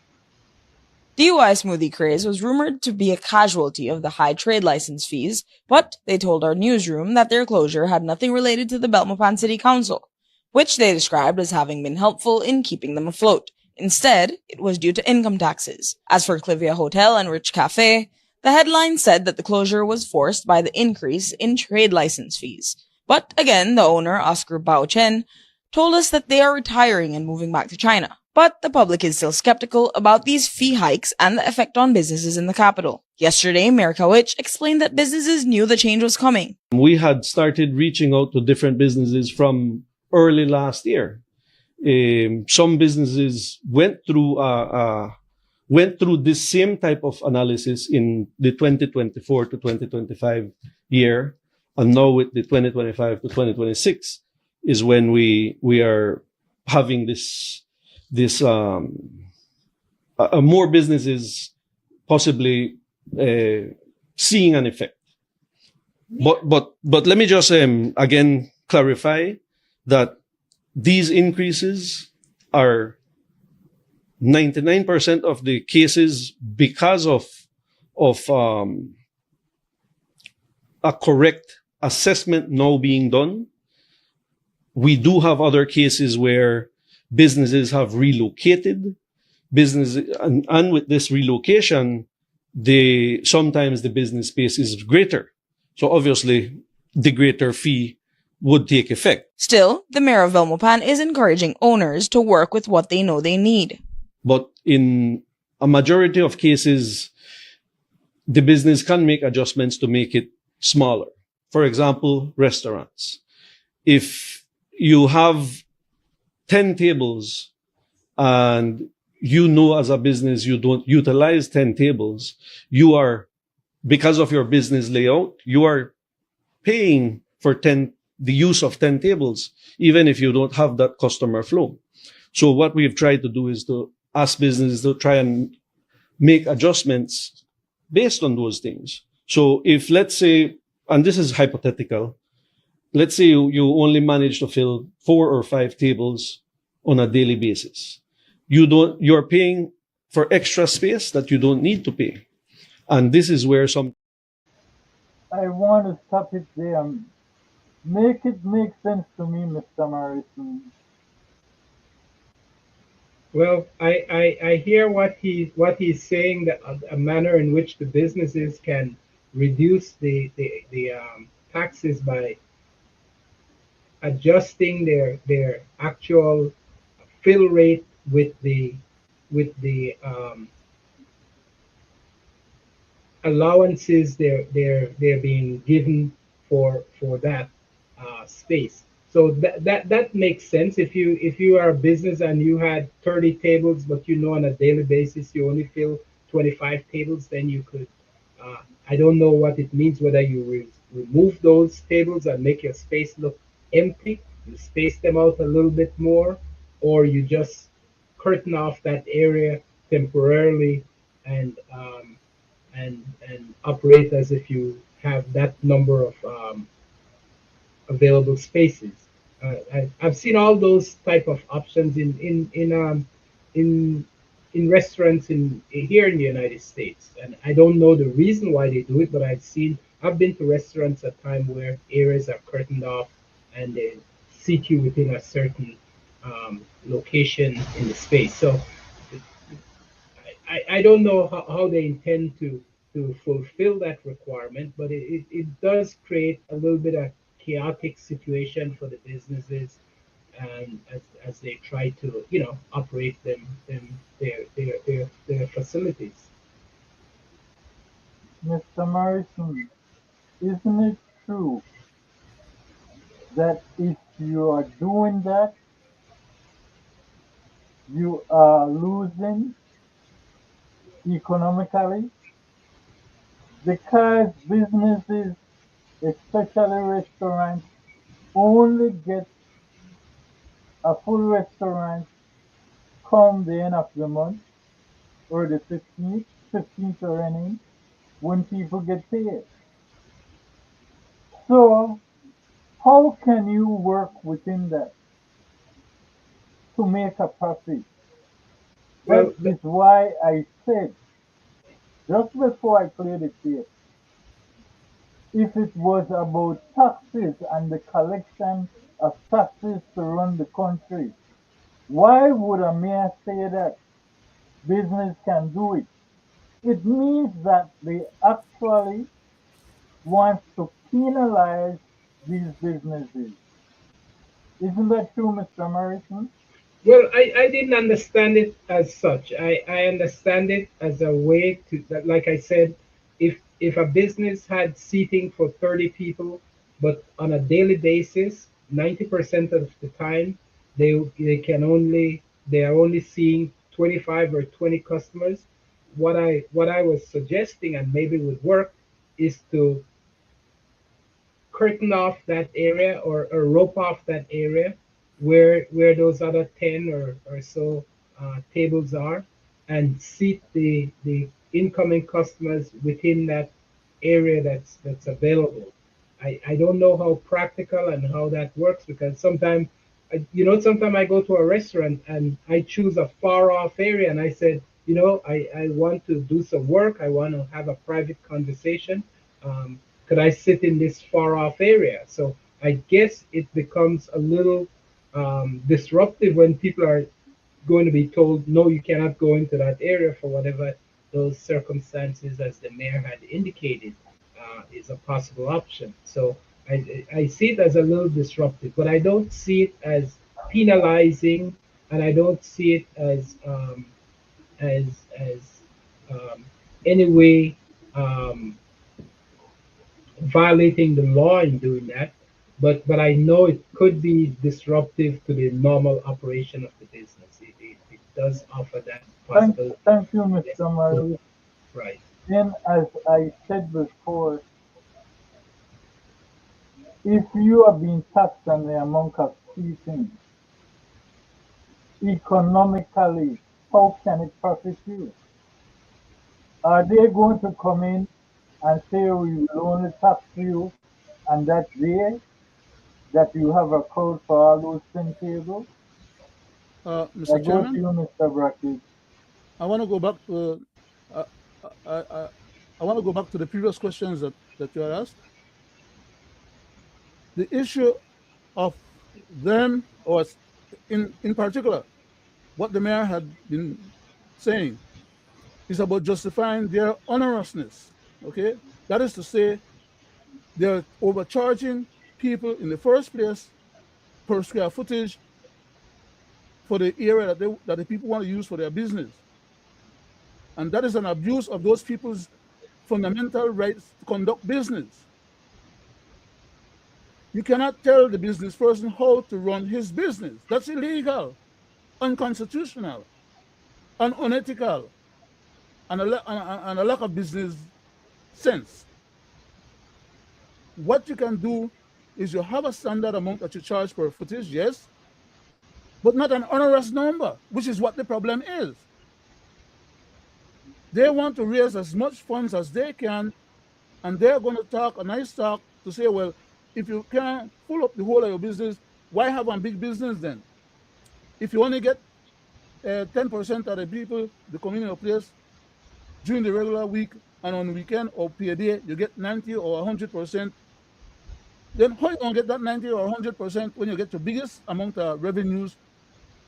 DUI smoothie craze was rumored to be a casualty of the high trade license fees, but they told our newsroom that their closure had nothing related to the Belmopan City Council, which they described as having been helpful in keeping them afloat. Instead, it was due to income taxes. As for Clivia Hotel and Rich Cafe, the headline said that the closure was forced by the increase in trade license fees. But again, the owner, Oscar Bao Chen, told us that they are retiring and moving back to China. But the public is still skeptical about these fee hikes and the effect on businesses in the capital. Yesterday, Mayor Kawich explained that businesses knew the change was coming. We had started reaching out to different businesses from early last year. Some businesses went through this same type of analysis in the 2024 to 2025 year, and now with the 2025 to 2026 is when we are having this more businesses possibly seeing an effect. But let me just again clarify that these increases are 99% of the cases because of a correct assessment now being done. We do have other cases where businesses have relocated and with this relocation, sometimes the business space is greater. So obviously the greater fee would take effect. Still, the mayor of Belmopan is encouraging owners to work with what they know they need. But in a majority of cases, the business can make adjustments to make it smaller. For example, restaurants. If you have 10 tables and you know as a business you don't utilize 10 tables, because of your business layout, you are paying for the use of 10 tables, even if you don't have that customer flow. So what we've tried to do is to ask businesses to try and make adjustments based on those things. So if, let's say, and this is hypothetical, let's say you only manage to fill 4 or 5 tables on a daily basis. You're paying for extra space that you don't need to pay. And this is where I want to stop it there. Make it make sense to me, Mr. Morrison. Well, I hear what he's saying, that a manner in which the businesses can reduce the taxes by adjusting their actual fill rate with the allowances they're being given for that space. So that makes sense. If you are a business and you had 30 tables, but you know on a daily basis you only fill 25 tables, then you could. I don't know what it means, whether you remove those tables and make your space look empty, you space them out a little bit more, or you just curtain off that area temporarily and operate as if you have that number of available spaces. I've seen all those type of options in restaurants here in the United States, and I don't know the reason why they do it, but I've been to restaurants at time where areas are curtained off and they seat you within a certain location in the space. So I don't know how they intend to fulfill that requirement, but it does create a little bit of chaotic situation for the businesses, and as they try to operate their facilities. Mr. Morrison, isn't it true that if you are doing that, you are losing economically? Because businesses, especially restaurants, only get a full restaurant come the end of the month or the 15th or any. when people get paid. So how can you work within that to make a profit? Well, That is why I said just before I play the tape, if it was about taxes and the collection of taxes to run the country, why would a mayor say that business can do it? It means that they actually want to penalize these businesses. Isn't that true, Mr. Morrison? Well, I didn't understand it as such. I understand it as a way to, that, like I said, if a business had seating for 30 people, but on a daily basis, 90% of the time, they are only seeing 25 or 20 customers. What I was suggesting, and maybe would work, is to curtain off that area, or rope off that area where those other 10 or so tables are, and seat the incoming customers within that area that's available. I don't know how practical and how that works, because sometimes, sometimes I go to a restaurant and I choose a far off area, and I said, I want to do some work, I want to have a private conversation. Could I sit in this far off area? So I guess it becomes a little disruptive when people are going to be told, no, you cannot go into that area for whatever those circumstances, as the mayor had indicated, is a possible option. So I see it as a little disruptive, but I don't see it as penalizing, and I don't see it as as um, any way violating the law in doing that. But I know it could be disruptive to the normal operation of the business. It does offer that possibility. Thank you, Yes. Mr. Morrison. Right. Then, as I said before, if you are being taxed on the amount of seating, economically, how can it profit you? Are they going to come in and say we will only tax you on that day that you have a crowd for all those 10 tables? I Mr. go to Chairman, you, Mr. Brackett. I want to go back to uh, I want to go back to the previous questions that you had asked. The issue of them, or in particular, what the mayor had been saying is about justifying their honorousness. Okay, that is to say, they're overcharging people in the first place per square footage for the area that the people want to use for their business, and that is an abuse of those people's fundamental rights to conduct business. You cannot tell the business person how to run his business. That's illegal, unconstitutional, and unethical, and a lack of business sense. What you can do is you have a standard amount that you charge per footage, yes, but not an onerous number, which is what the problem is. They want to raise as much funds as they can, and they're going to talk a nice talk to say, well, if you can't pull up the whole of your business, why have a big business then? If you only get 10% of the people that come in your place during the regular week, and on the weekend or per day, you get 90 or 100%, then how you going to get that 90 or 100% when you get your biggest amount of revenues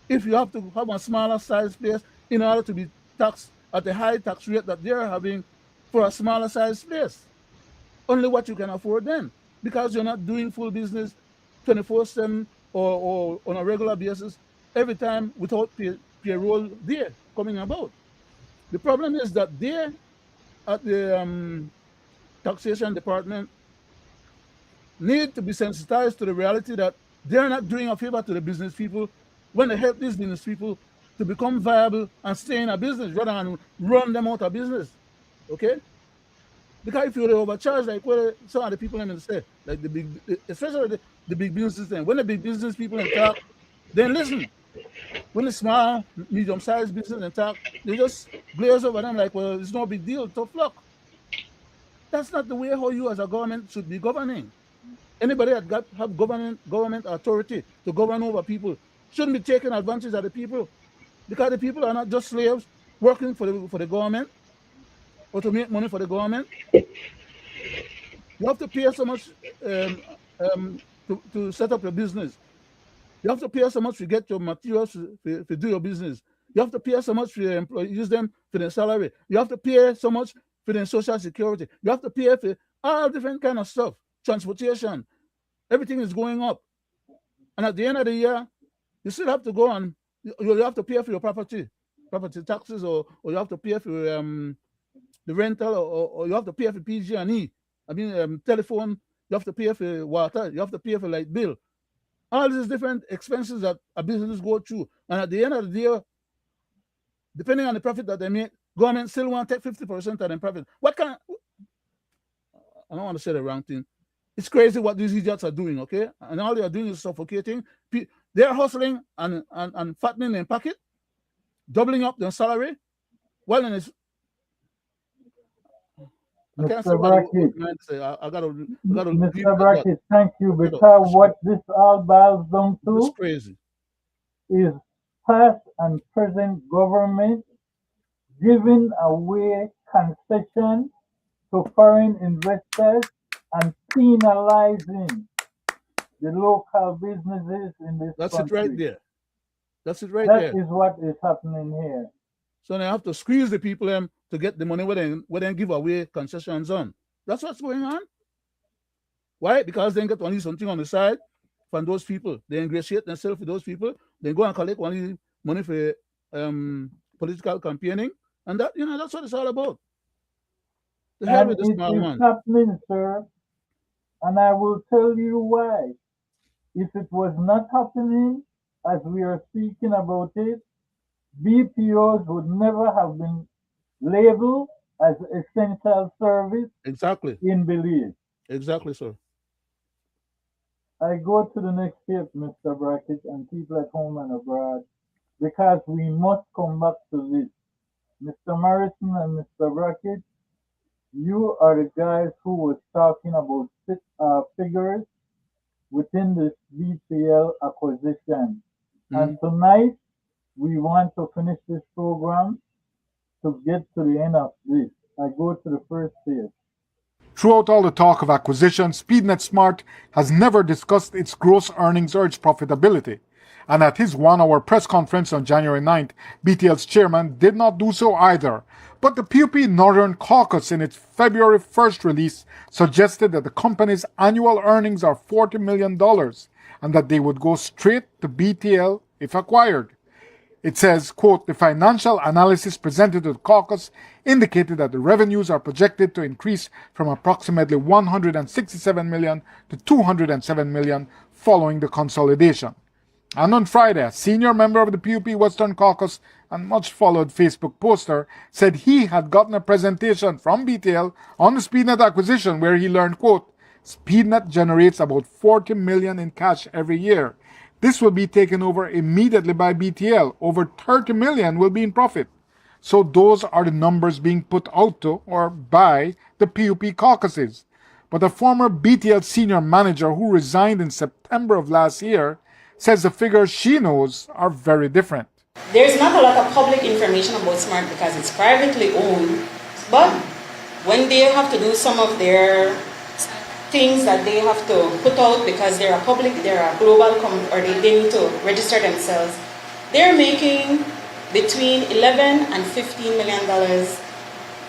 if you have to have a smaller size place in order to be taxed at the high tax rate that they're having for a smaller size place? Only what you can afford then, because you're not doing full business 24/7 or on a regular basis every time without payroll there coming about. The problem is that they at the taxation department need to be sensitized to the reality that they're not doing a favor to the business people when they help these business people to become viable and stay in a business rather than run them out of business. Okay? Because if you overcharge, like what some of the people in the state, like the big, especially the big businesses, then when the big business people in talk, then listen. When the small, medium-sized business and talk, they just glaze over them like, well, it's no big deal, tough luck. That's not the way how you as a government should be governing. Anybody that have government authority to govern over people shouldn't be taking advantage of the people, because the people are not just slaves working for the government or to make money for the government. You have to pay so much to set up your business. You have to pay so much to get your materials to do your business. You have to pay so much for your employees, use them for their salary. You have to pay so much for their social security. You have to pay for all different kind of stuff, transportation. Everything is going up. And at the end of the year, you still have to go on, you have to pay for your property taxes, or you have to pay for the rental, or you have to pay for PG&E. I mean, telephone, you have to pay for water, you have to pay for light bill. All these different expenses that a business go through. And at the end of the day, depending on the profit that they make, government still want to take 50% of their profit. What kind of, I don't want to say the wrong thing. It's crazy what these idiots are doing, okay? And all they are doing is suffocating. They're hustling and fattening their pocket, doubling up their salary. Well, and it's, I can't say what I say. I gotta Mr. Brackett, thank you, because what this all boils down to crazy is past and present government giving away concessions to foreign investors and penalizing the local businesses in this That's country. it right there. That's it right there. That is what is happening here. So they have to squeeze the people to get the money where they give away concessions on. That's what's going on. Why? Because they get only something on the side from those people. They ingratiate themselves with those people. They go and collect only money for political campaigning. And that, that's what it's all about. The hell with this small man. It's happening, sir. And I will tell you why. If it was not happening, as we are speaking about it, BPOs would never have been labeled as essential service in Belize. Exactly, sir. I go to the next step, Mr. Brackett, and people at home and abroad, because we must come back to this. Mr. Morrison and Mr. Brackett, you are the guys who was talking about figures within this BTL acquisition. And tonight, we want to finish this program to get to the end of this. I go to the first phase. Throughout all the talk of acquisition, SpeedNet Smart has never discussed its gross earnings or its profitability. And at his 1-hour press conference on January 9th, BTL's chairman did not do so either. But the PUP Northern Caucus in its February 1st release suggested that the company's annual earnings are $40 million and that they would go straight to BTL if acquired. It says, quote, the financial analysis presented to the caucus indicated that the revenues are projected to increase from approximately $167 million to $207 million following the consolidation. And on Friday, a senior member of the PUP Western Caucus and much followed Facebook poster said he had gotten a presentation from BTL on the SpeedNet acquisition where he learned, quote, SpeedNet generates about $40 million in cash every year. This will be taken over immediately by BTL. Over $30 million will be in profit. So those are the numbers being put out to or by the PUP caucuses. But a former BTL senior manager who resigned in September of last year says the figures she knows are very different. There's not a lot of public information about Smart because it's privately owned, but when they have to do some of their things that they have to put out because they're a global or they need to register themselves, they're making between $11 and $15 million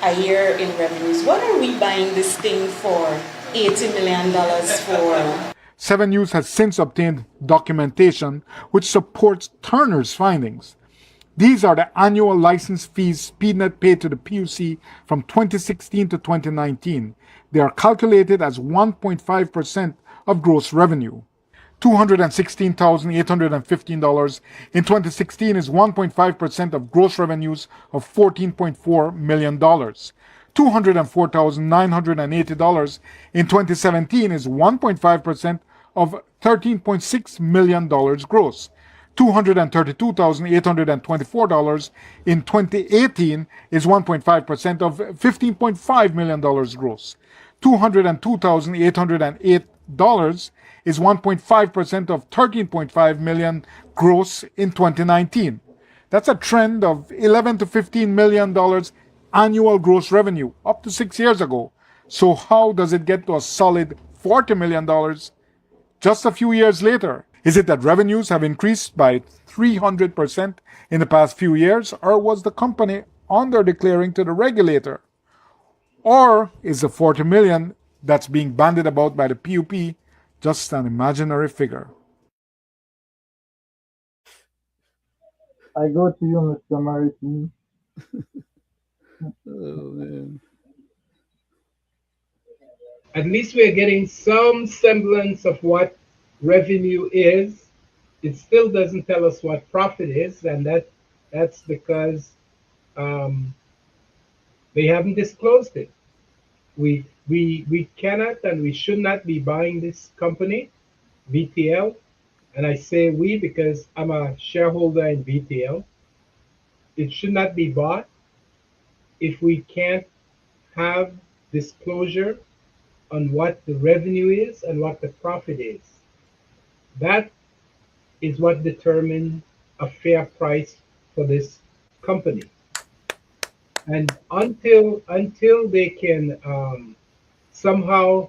a year in revenues. What are we buying this thing for $80 million for? 7 News has since obtained documentation which supports Turner's findings. These are the annual license fees SpeedNet paid to the PUC from 2016 to 2019. They are calculated as 1.5% of gross revenue. $216,815 in 2016 is 1.5% of gross revenues of $14.4 million. $204,980 in 2017 is 1.5% of $13.6 million gross. $232,824 in 2018 is 1.5% of $15.5 million gross. $202,808 is 1.5% of $13.5 million gross in 2019. That's a trend of $11 to $15 million annual gross revenue up to 6 years ago. So how does it get to a solid $40 million just a few years later? Is it that revenues have increased by 300% in the past few years, or was the company under-declaring to the regulator? Or is the 40 million that's being bandied about by the PUP just an imaginary figure? I go to you, Mr. Morrison. Oh, man. At least we're getting some semblance of what revenue is. It still doesn't tell us what profit is, and that's because they haven't disclosed it. We cannot and we should not be buying this company, BTL, and I say we because I'm a shareholder in BTL. It should not be bought if we can't have disclosure on what the revenue is and what the profit is. That is what determines a fair price for this company. And until they can somehow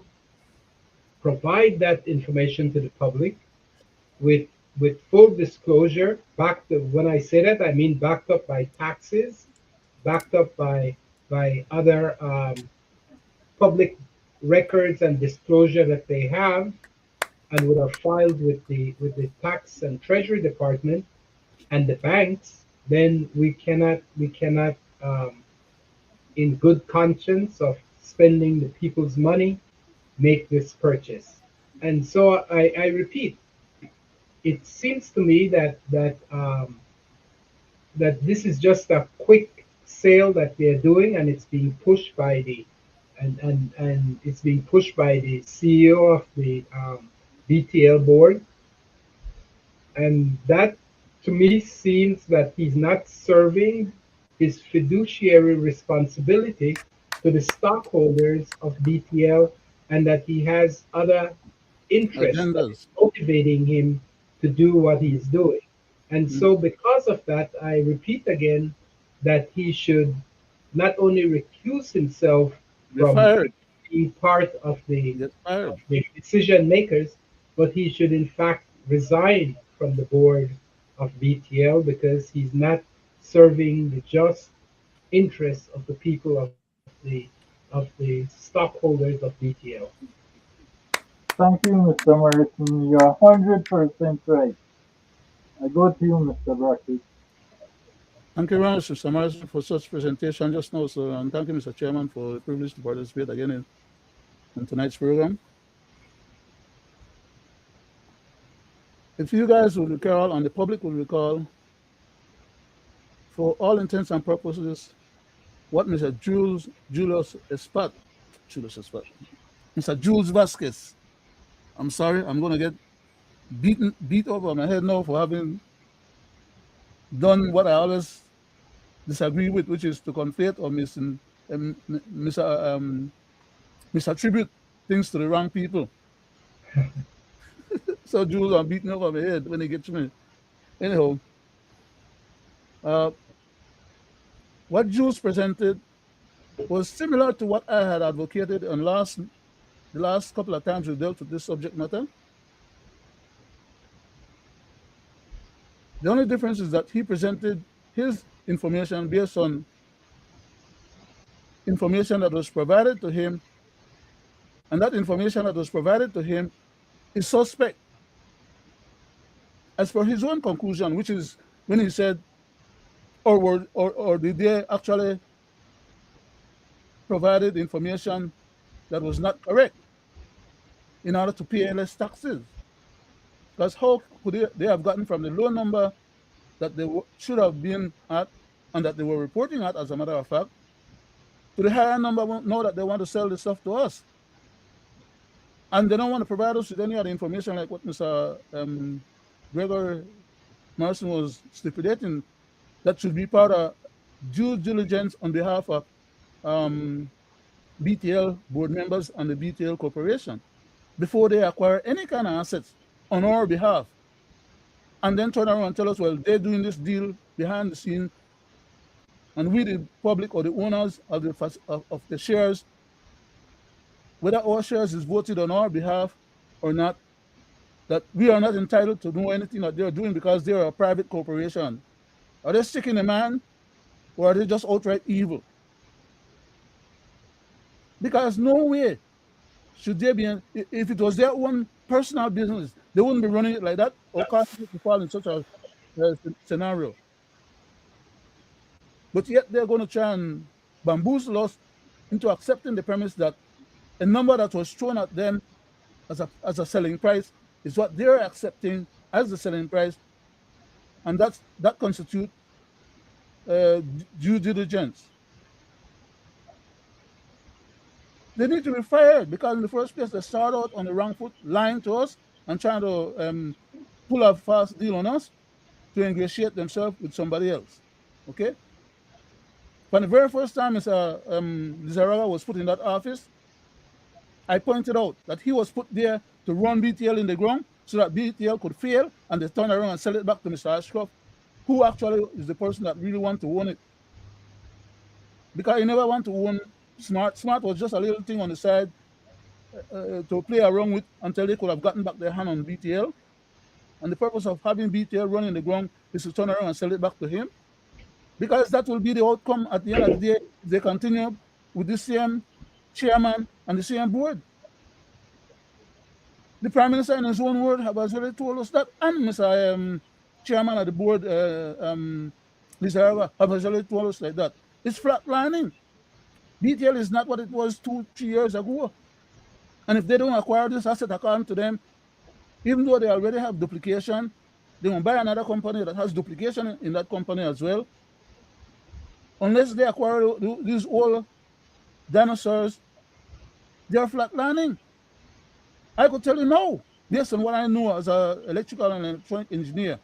provide that information to the public with full disclosure, backed up, when I say that I mean backed up by taxes, backed up by other public records and disclosure that they have and would have filed with the tax and treasury department and the banks, then we cannot in good conscience of spending the people's money make this purchase. And so I repeat, it seems to me that this is just a quick sale that they're doing, and it's being pushed by the and it's being pushed by the CEO of the BTL board, and that to me seems that he's not serving his fiduciary responsibility to the stockholders of BTL, and that he has other interests that is motivating him to do what he's doing. And so because of that, I repeat again that he should not only recuse himself from being part of the decision makers, but he should in fact resign from the board of BTL because he's not serving the just interests of the people of the stockholders of BTL. Thank you, Mr. Morrison. You're 100% right. I go to you, Mr. Brackett. Thank you very much, Mr. Morrison, for such presentation just now, sir. And thank you, Mr. Chairman, for the privilege to participate again in tonight's program. If you guys will recall, and the public will recall, for all intents and purposes, what Mr. Mr. Jules Vasquez, I'm sorry, I'm going to get beat over my head now for having done what I always disagree with, which is to conflate or misattribute things to the wrong people. So Jules, I'm beating over my head when he gets me. Anyhow, what Jules presented was similar to what I had advocated on the last couple of times we dealt with this subject matter. The only difference is that he presented his information based on information that was provided to him, and that information that was provided to him is suspect. As for his own conclusion, which is when he said, or did they actually provided information that was not correct in order to pay less taxes? Because how could they have gotten from the low number that they should have been at and that they were reporting at, as a matter of fact, to the higher number now that they want to sell this stuff to us? And they don't want to provide us with any other information like what Mr. Gregory Morrison was stipulating, that should be part of due diligence on behalf of BTL board members and the BTL corporation before they acquire any kind of assets on our behalf, and then turn around and tell us, well, they're doing this deal behind the scene, and we, the public or the owners of the shares, whether our shares is voted on our behalf or not, that we are not entitled to know anything that they're doing because they're a private corporation. Are they sick in the man, or are they just outright evil? Because no way should they be, if it was their own personal business, they wouldn't be running it like that or causing it to fall in such a scenario. But yet they're going to try and bamboozle us into accepting the premise that a number that was thrown at them as a selling price is what they're accepting as the selling price, and that constitutes due diligence. They need to be fired because in the first place they started out on the wrong foot, lying to us and trying to pull a fast deal on us to ingratiate themselves with somebody else. Okay? From the very first time Mr. Lizarraga was put in that office, I pointed out that he was put there to run BTL in the ground so that BTL could fail and they turn around and sell it back to Mr. Ashcroft, who actually is the person that really wants to own it. Because he never want to own Smart. Smart was just a little thing on the side to play around with until they could have gotten back their hand on BTL. And the purpose of having BTL running the ground is to turn around and sell it back to him. Because that will be the outcome at the end of the day if they continue with the same chairman and the same board. The Prime Minister, in his own word, has already told us that, and Mr. Chairman of the board, Lizarraga, has already told us like that. It's flatlining. BTL is not what it was 2-3 years ago. And if they don't acquire this asset according to them, even though they already have duplication, they will buy another company that has duplication in that company as well. Unless they acquire these old dinosaurs, they're flatlining. I could tell you no, based on what I know as an electrical and electronic engineer.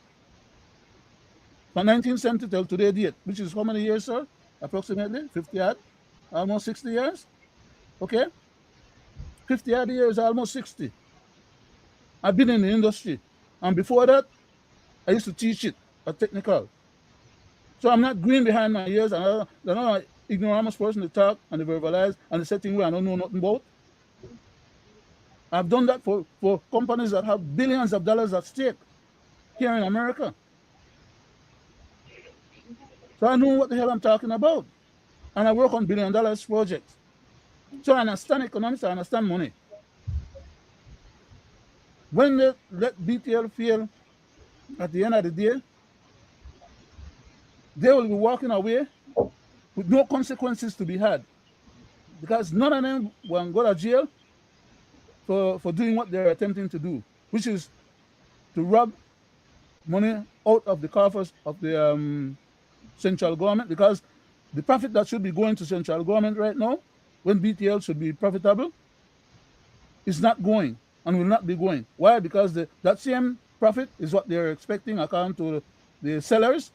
From 1970 till today date, which is how many years, sir? Approximately 50 odd, almost 60 years. Okay? 50 odd years, almost 60. I've been in the industry. And before that, I used to teach it at technical. So I'm not green behind my ears, and I'm not an ignoramus person to talk and to verbalize and to say things where I don't know nothing about. I've done that for companies that have billions of dollars at stake here in America. So I know what the hell I'm talking about. And I work on billion-dollar projects. So I understand economics, I understand money. When they let BTL fail at the end of the day, they will be walking away with no consequences to be had. Because none of them will go to jail for doing what they're attempting to do, which is to rob money out of the coffers of the central government, because the profit that should be going to central government right now, when BTL should be profitable, is not going and will not be going. Why? Because that same profit is what they're expecting according to the sellers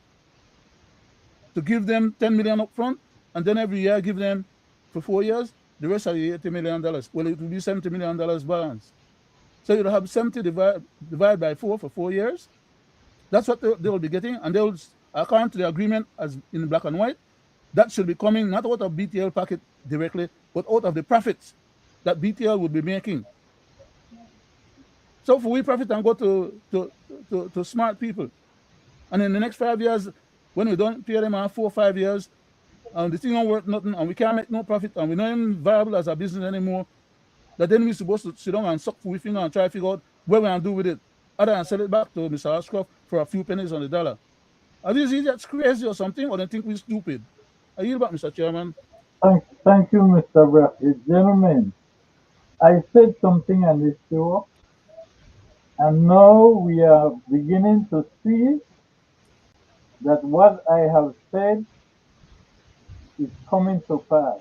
to give them $10 million up front, and then every year give them for 4 years the rest of the $80 million. Well, it will be $70 million balance. So you'll have 70 divided by 4 for 4 years. That's what they will be getting, and they will, according to the agreement as in black and white, that should be coming not out of BTL pocket directly, but out of the profits that BTL would be making. So if we profit and go to smart people, and in the next 5 years, when we don't pay them off 4 or 5 years, and the thing don't work nothing, and we can't make no profit, and we're not even viable as a business anymore, that then we're supposed to sit down and suck for we finger and try to figure out what we're going to do with it, other than sell it back to Mr. Ashcroft for a few pennies on the dollar. Are these idiots crazy or something, or they think we're stupid? I yield back, Mr. Chairman. Thank you, Mr. Brackett. Gentlemen, I said something on this show, and now we are beginning to see that what I have said is coming to pass.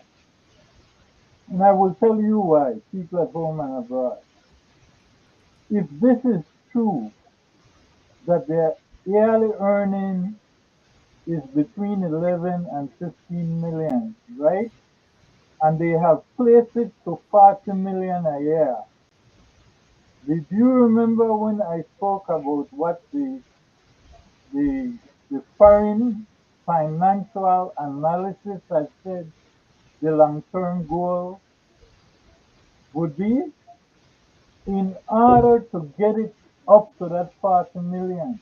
And I will tell you why, people at home and abroad. If this is true, that their yearly earning is between 11 and 15 million, right? and they have placed it to 40 million a year. Did you remember when I spoke about what the, the foreign financial analysis had said the long-term goal would be? In order to get it up to that 40 million,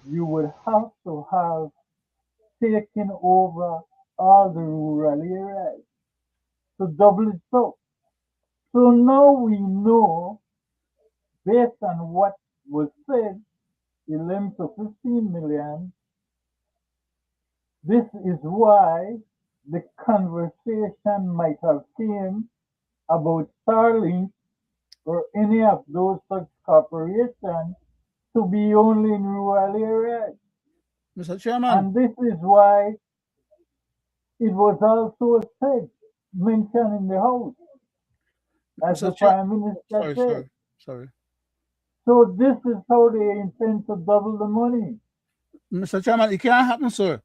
you would have to have taken over all the rural areas to double it up. So now we know, based on what was said, 11 to 15 million, this is why the conversation might have came about Starlink or any of those such corporations to be only in rural areas. Mr. Chairman. And this is why it was also said, mentioned in the House, as the Prime Minister said. Sorry. So this is how they intend to double the money. Mr. Chairman, it can't happen, sir.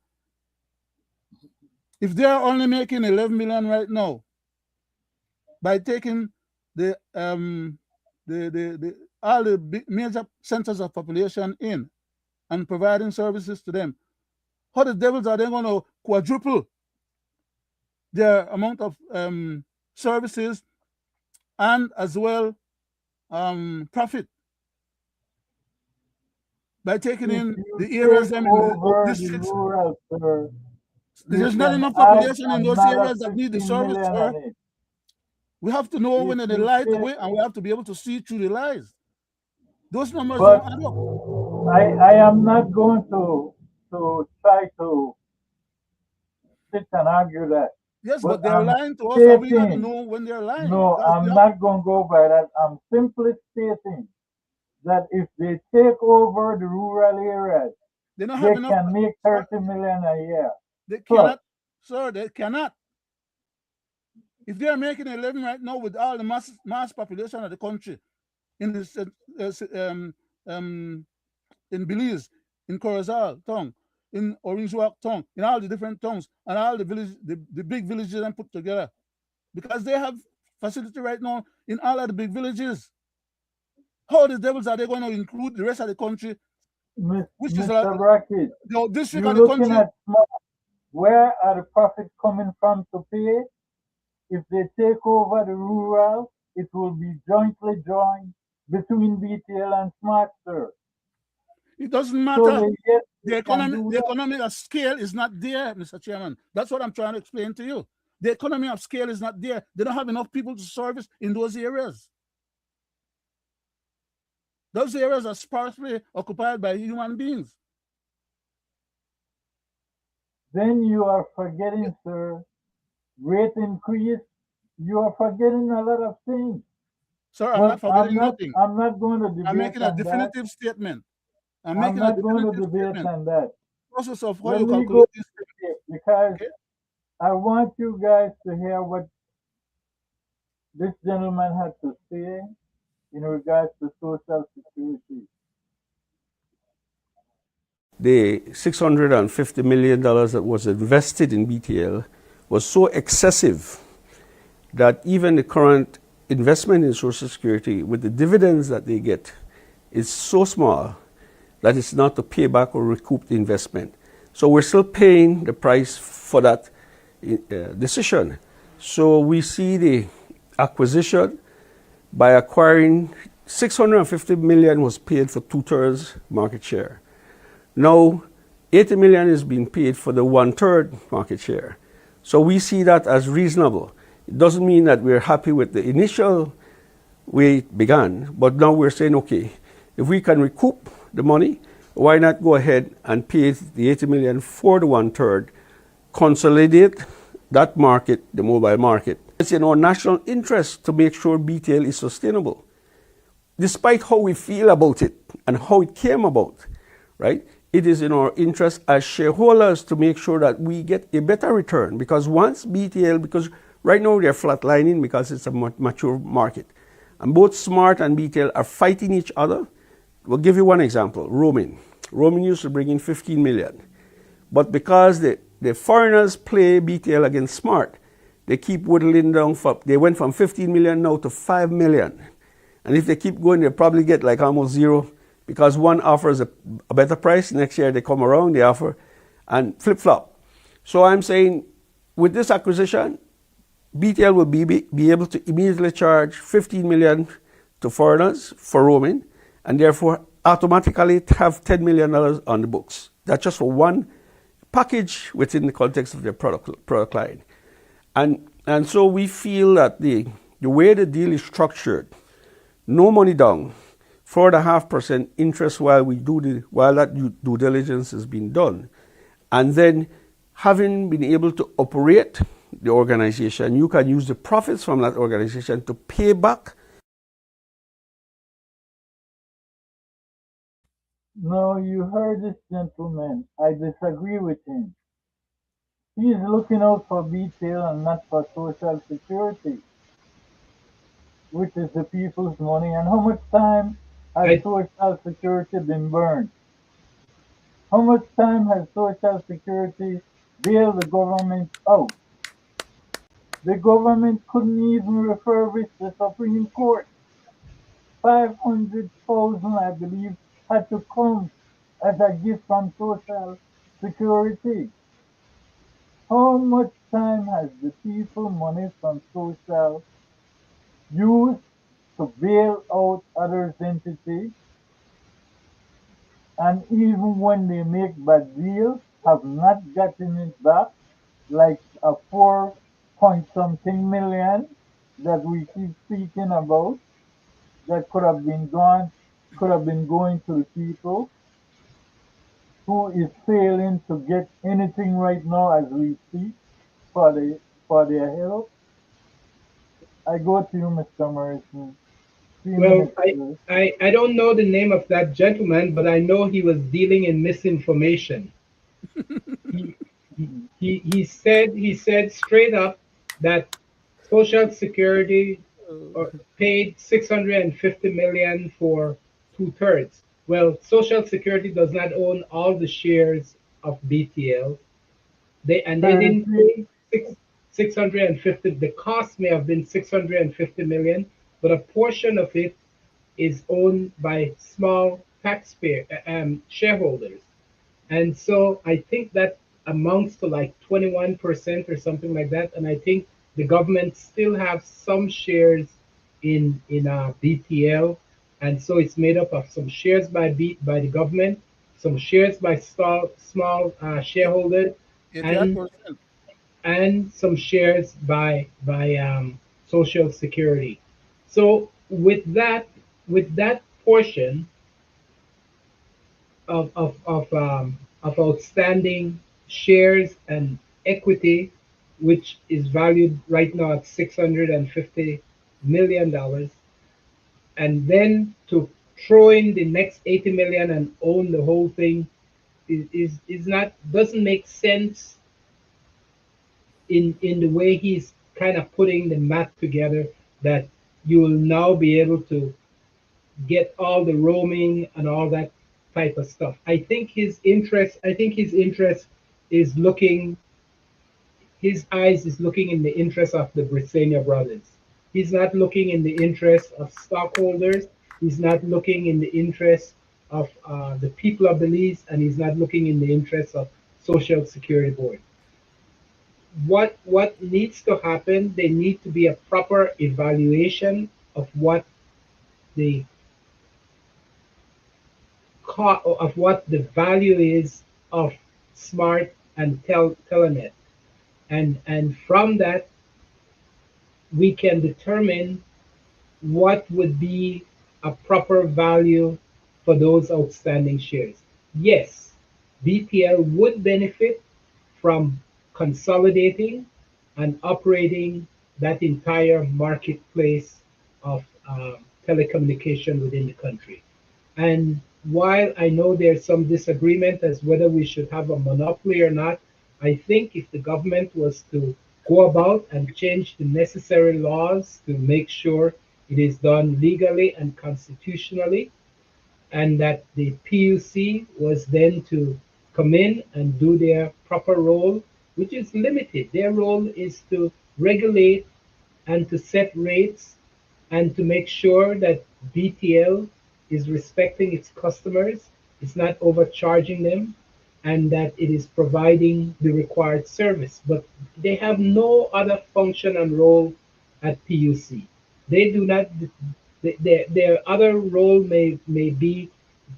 If they are only making 11 million right now, by taking the all the big major centers of population in and providing services to them, how the devils are they going to quadruple their amount of services and as well profit by taking in the areas in the districts? There's not enough population in those areas that need the service, sir. We have to know when they lie away, and we have to be able to see through the lies. Those numbers don't add up. I am not going to try to sit and argue that. Yes, but they're lying to us, and we got to know when they're lying. No, I'm not going to go by that. I'm simply stating that if they take over the rural areas, they can make 30 million a year. They cannot, sir, they cannot. If they are making 11 right now with all the mass population of the country, in this, in Belize, in Corozal town, in Orange Walk town, in all the different towns, and all the villages, the big villages and put together, because they have facility right now in all of the big villages. How the devils are they going to include the rest of the country? Which is Brackett, the district of the country. At where are the profits coming from to pay? If they take over the rural, it will be jointly joined between BTL and Smartster. It doesn't matter. So the economy of scale is not there, Mr. Chairman. That's what I'm trying to explain to you. The economy of scale is not there. They don't have enough people to service in those areas. Those areas are sparsely occupied by human beings. Then you are forgetting, sir, rate increase. You are forgetting a lot of things. Sir, I'm not forgetting nothing. I'm not going to debate. I'm making a definitive statement. I'm making not going to debate on that. Process of how you calculate this, because I want you guys to hear what this gentleman had to say in regards to social security. The $650 million that was invested in BTL was so excessive that even the current investment in Social Security with the dividends that they get is so small that it's not to pay back or recoup the investment. So we're still paying the price for that decision. So we see the acquisition by acquiring $650 million was paid for 2/3 market share. Now, $80 million is being paid for the 1/3 market share. So we see that as reasonable. It doesn't mean that we're happy with the initial way it began, but now we're saying, okay, if we can recoup the money, why not go ahead and pay the $80 million for the 1/3, consolidate that market, the mobile market. It's in our national interest to make sure BTL is sustainable. Despite how we feel about it and how it came about, right? It is in our interest as shareholders to make sure that we get a better return, because once BTL, because right now they're flatlining because it's a mature market, and both Smart and BTL are fighting each other. We'll give you one example, roaming. Roaming used to bring in 15 million, but because the foreigners play BTL against Smart, they keep whittling down. They went from 15 million now to 5 million. And if they keep going, they'll probably get like almost zero, because one offers a better price. Next year they come around, they offer, and flip-flop. So I'm saying with this acquisition, BTL will be able to immediately charge 15 million to foreigners for roaming, and therefore automatically have $10 million on the books. That's just for one package within the context of their product line. And so we feel that the way the deal is structured, no money down, 4.5% interest while that due diligence is being done, and then having been able to operate the organization, you can use the profits from that organization to pay back. No, you heard this gentleman. I disagree with him. He is looking out for BTL and not for Social Security, which is the people's money. And how much time has Social Security been burned? How much time has Social Security bailed the government out? The government couldn't even refurbish the Supreme Court. 500,000, I believe, had to come as a gift from Social Security. How much time has the people money from Social used to bail out others' entities? And even when they make bad deals, have not gotten it back, like a 4 point something million that we keep speaking about, that could have been going to the people who is failing to get anything right now as we speak for their help. I go to you, Mr. Morrison. Well, I don't know the name of that gentleman, but I know he was dealing in misinformation. He said straight up that Social Security paid 650 million for 2/3. Well, Social Security does not own all the shares of BTL. They didn't pay 650. The cost may have been 650 million, but a portion of it is owned by small taxpayer shareholders. And so I think that amounts to like 21% or something like that. And I think the government still have some shares in BTL. And so it's made up of some shares by the government, some shares by small shareholders, and some shares by Social Security. So with that portion of outstanding shares and equity, which is valued right now at $650 million, and then to throw in the next 80 million and own the whole thing doesn't make sense in the way he's kind of putting the math together, that you will now be able to get all the roaming and all that type of stuff. I think his interest is looking, his eyes is looking in the interest of the Brisenia brothers. He's not looking in the interest of stockholders. He's not looking in the interest of the people of Belize, and he's not looking in the interest of Social Security Board. What needs to happen? There need to be a proper evaluation of what the value is of Smart and Telenet, and from that we can determine what would be a proper value for those outstanding shares. Yes, BPL would benefit from consolidating and operating that entire marketplace of telecommunication within the country. And while I know there's some disagreement as whether we should have a monopoly or not, I think if the government was to go about and change the necessary laws to make sure it is done legally and constitutionally, and that the PUC was then to come in and do their proper role, which is limited. Their role is to regulate and to set rates and to make sure that BTL is respecting its customers, it's not overcharging them, and that it is providing the required service. But they have no other function and role at PUC. They do not, their other role may be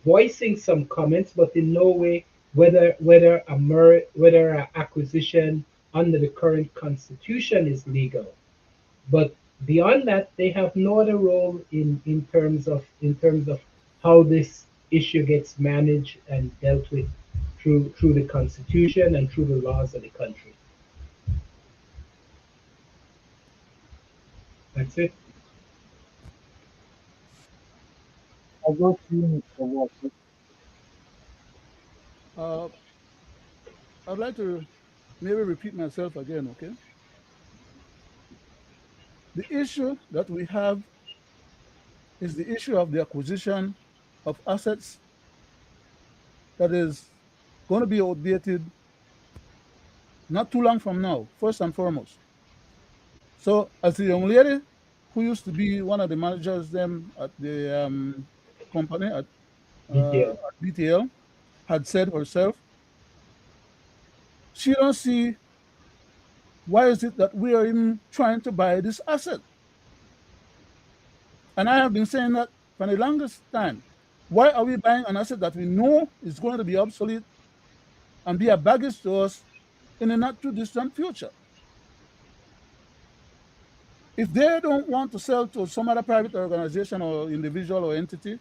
voicing some comments, but in no way whether an acquisition under the current constitution is legal. But beyond that, they have no other role in terms of how this issue gets managed and dealt with through the constitution and through the laws of the country. That's it. I go to you, Mr. Walker. I'd like to maybe repeat myself again, okay? The issue that we have is the issue of the acquisition of assets that is going to be outdated not too long from now, first and foremost. So, as the young lady who used to be one of the managers them at the company at BTL had said herself, she don't see why is it that we are even trying to buy this asset. And I have been saying that for the longest time. Why are we buying an asset that we know is going to be obsolete and be a baggage to us in a not too distant future? If they don't want to sell to some other private organization or individual or entity,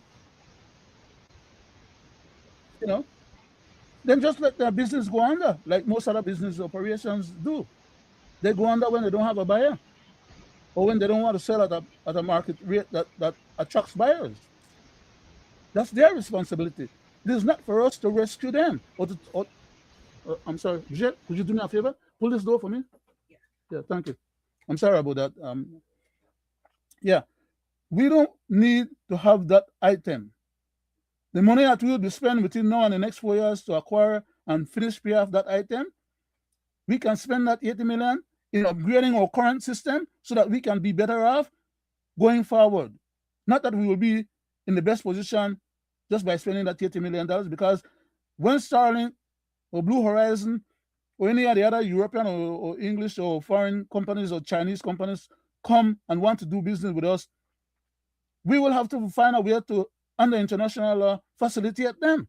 then just let their business go under, like most other business operations do. They go under when they don't have a buyer or when they don't want to sell at a market rate that attracts buyers. That's their responsibility. It is not for us to rescue them. I'm sorry, Brigitte, could you do me a favor? Pull this door for me. Yeah, thank you. I'm sorry about that. Yeah, we don't need to have that item. The money that we will be spending within now and the next 4 years to acquire and finish pay off that item, we can spend that 80 million in upgrading our current system so that we can be better off going forward. Not that we will be in the best position just by spending that $80 million, because when Starlink or Blue Horizon or any of the other European or English or foreign companies or Chinese companies come and want to do business with us, we will have to find a way to, under international law, facilitate them.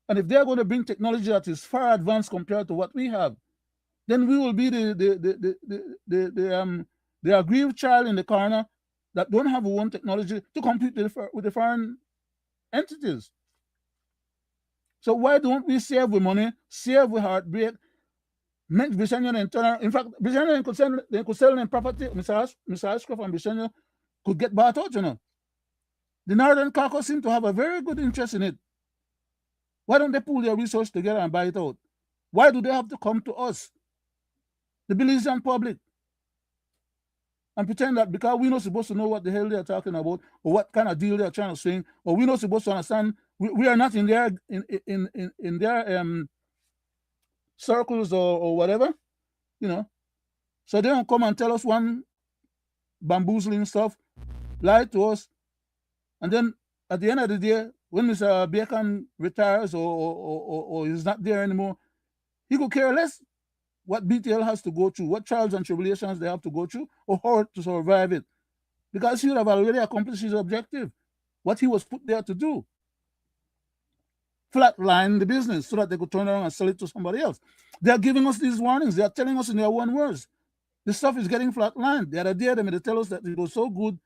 And if they're going to bring technology that is far advanced compared to what we have, then we will be the aggrieved child in the corner that don't have our own technology to compete with the foreign entities. So why don't we save the money, save the heartbreak, make Belizean internal? In fact, Belizean could sell their property. Mr. Ashcroft and Belizean could get bought out, The Northern Caucasus seem to have a very good interest in it. Why don't they pool their resources together and buy it out? Why do they have to come to us, the Belizean public, and pretend that because we're not supposed to know what the hell they're talking about or what kind of deal they're trying to swing, or we're not supposed to understand, we are not in their circles or whatever, So they don't come and tell us one bamboozling stuff, lie to us, and then at the end of the day, when Mr. Bacon retires or is not there anymore, he could care less what BTL has to go through, what trials and tribulations they have to go through, or how to survive it. Because he would have already accomplished his objective, what he was put there to do. Flatline the business so that they could turn around and sell it to somebody else. They are giving us these warnings. They are telling us in their own words. This stuff is getting flatlined. The other day, they tell us that it was so good.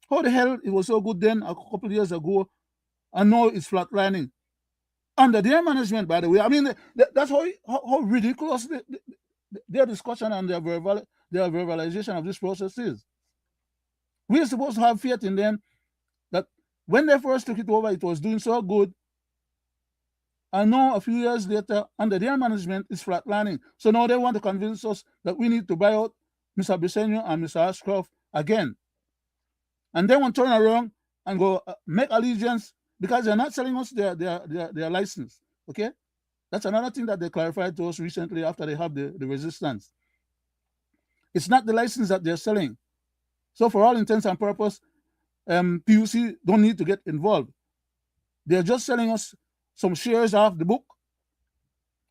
How the hell it was so good then a couple of years ago, and now it's flatlining? Under their management, by the way. I mean, that's how ridiculous their discussion and their verbalization of this process is. We are supposed to have faith in them that when they first took it over, it was doing so good. And now, a few years later, under their management, it's flatlining. So now they want to convince us that we need to buy out Mr. Belizean and Mr. Ashcroft again. And they want to turn around and go make allegiance because they're not selling us their license. Okay? That's another thing that they clarified to us recently after they have the resistance. It's not the license that they're selling. So for all intents and purposes, PUC don't need to get involved. They're just selling us some shares off the book.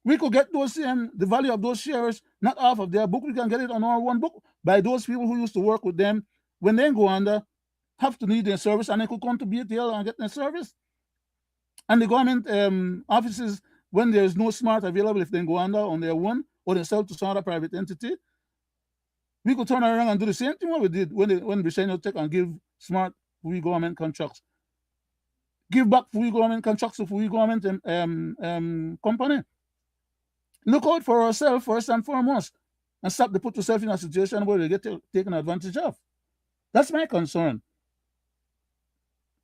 We could get those the value of those shares not off of their book. We can get it on our one book by those people who used to work with them when they go under, have to need their service, and they could come to BTL and get their service. And the government offices, when there is no smart available, if they go under on their own or they sell to some other private entity, we could turn around and do the same thing what we did when Belizean take and give smart free government contracts. Give back free government contracts to free government company. Look out for ourselves first and foremost, and stop to put yourself in a situation where they get taken advantage of. That's my concern.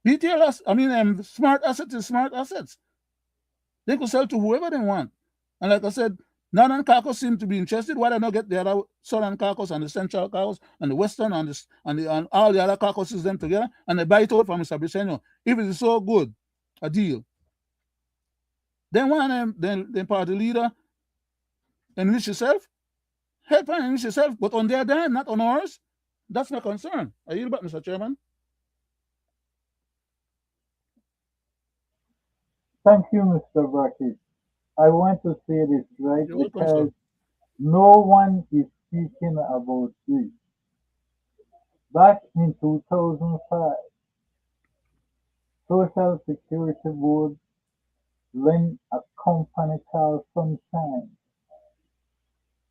BTL, smart assets is smart assets. They could sell to whoever they want. And like I said, Northern caucus seem to be interested. Why they not get the other Southern caucus and the Central caucus and the Western and all the other caucuses them together and they buy it out from Mr. Belizean? If it is so good a deal, then one then party leader enrich yourself, help and enrich yourself, but on their dime, not on ours. That's my concern. I yield back, Mr. Chairman. Thank you, Mr. Brackett. I want to say this right You're welcome, because sir. no one is speaking about this. Back in 2005, Social Security Board lent a company called Sunshine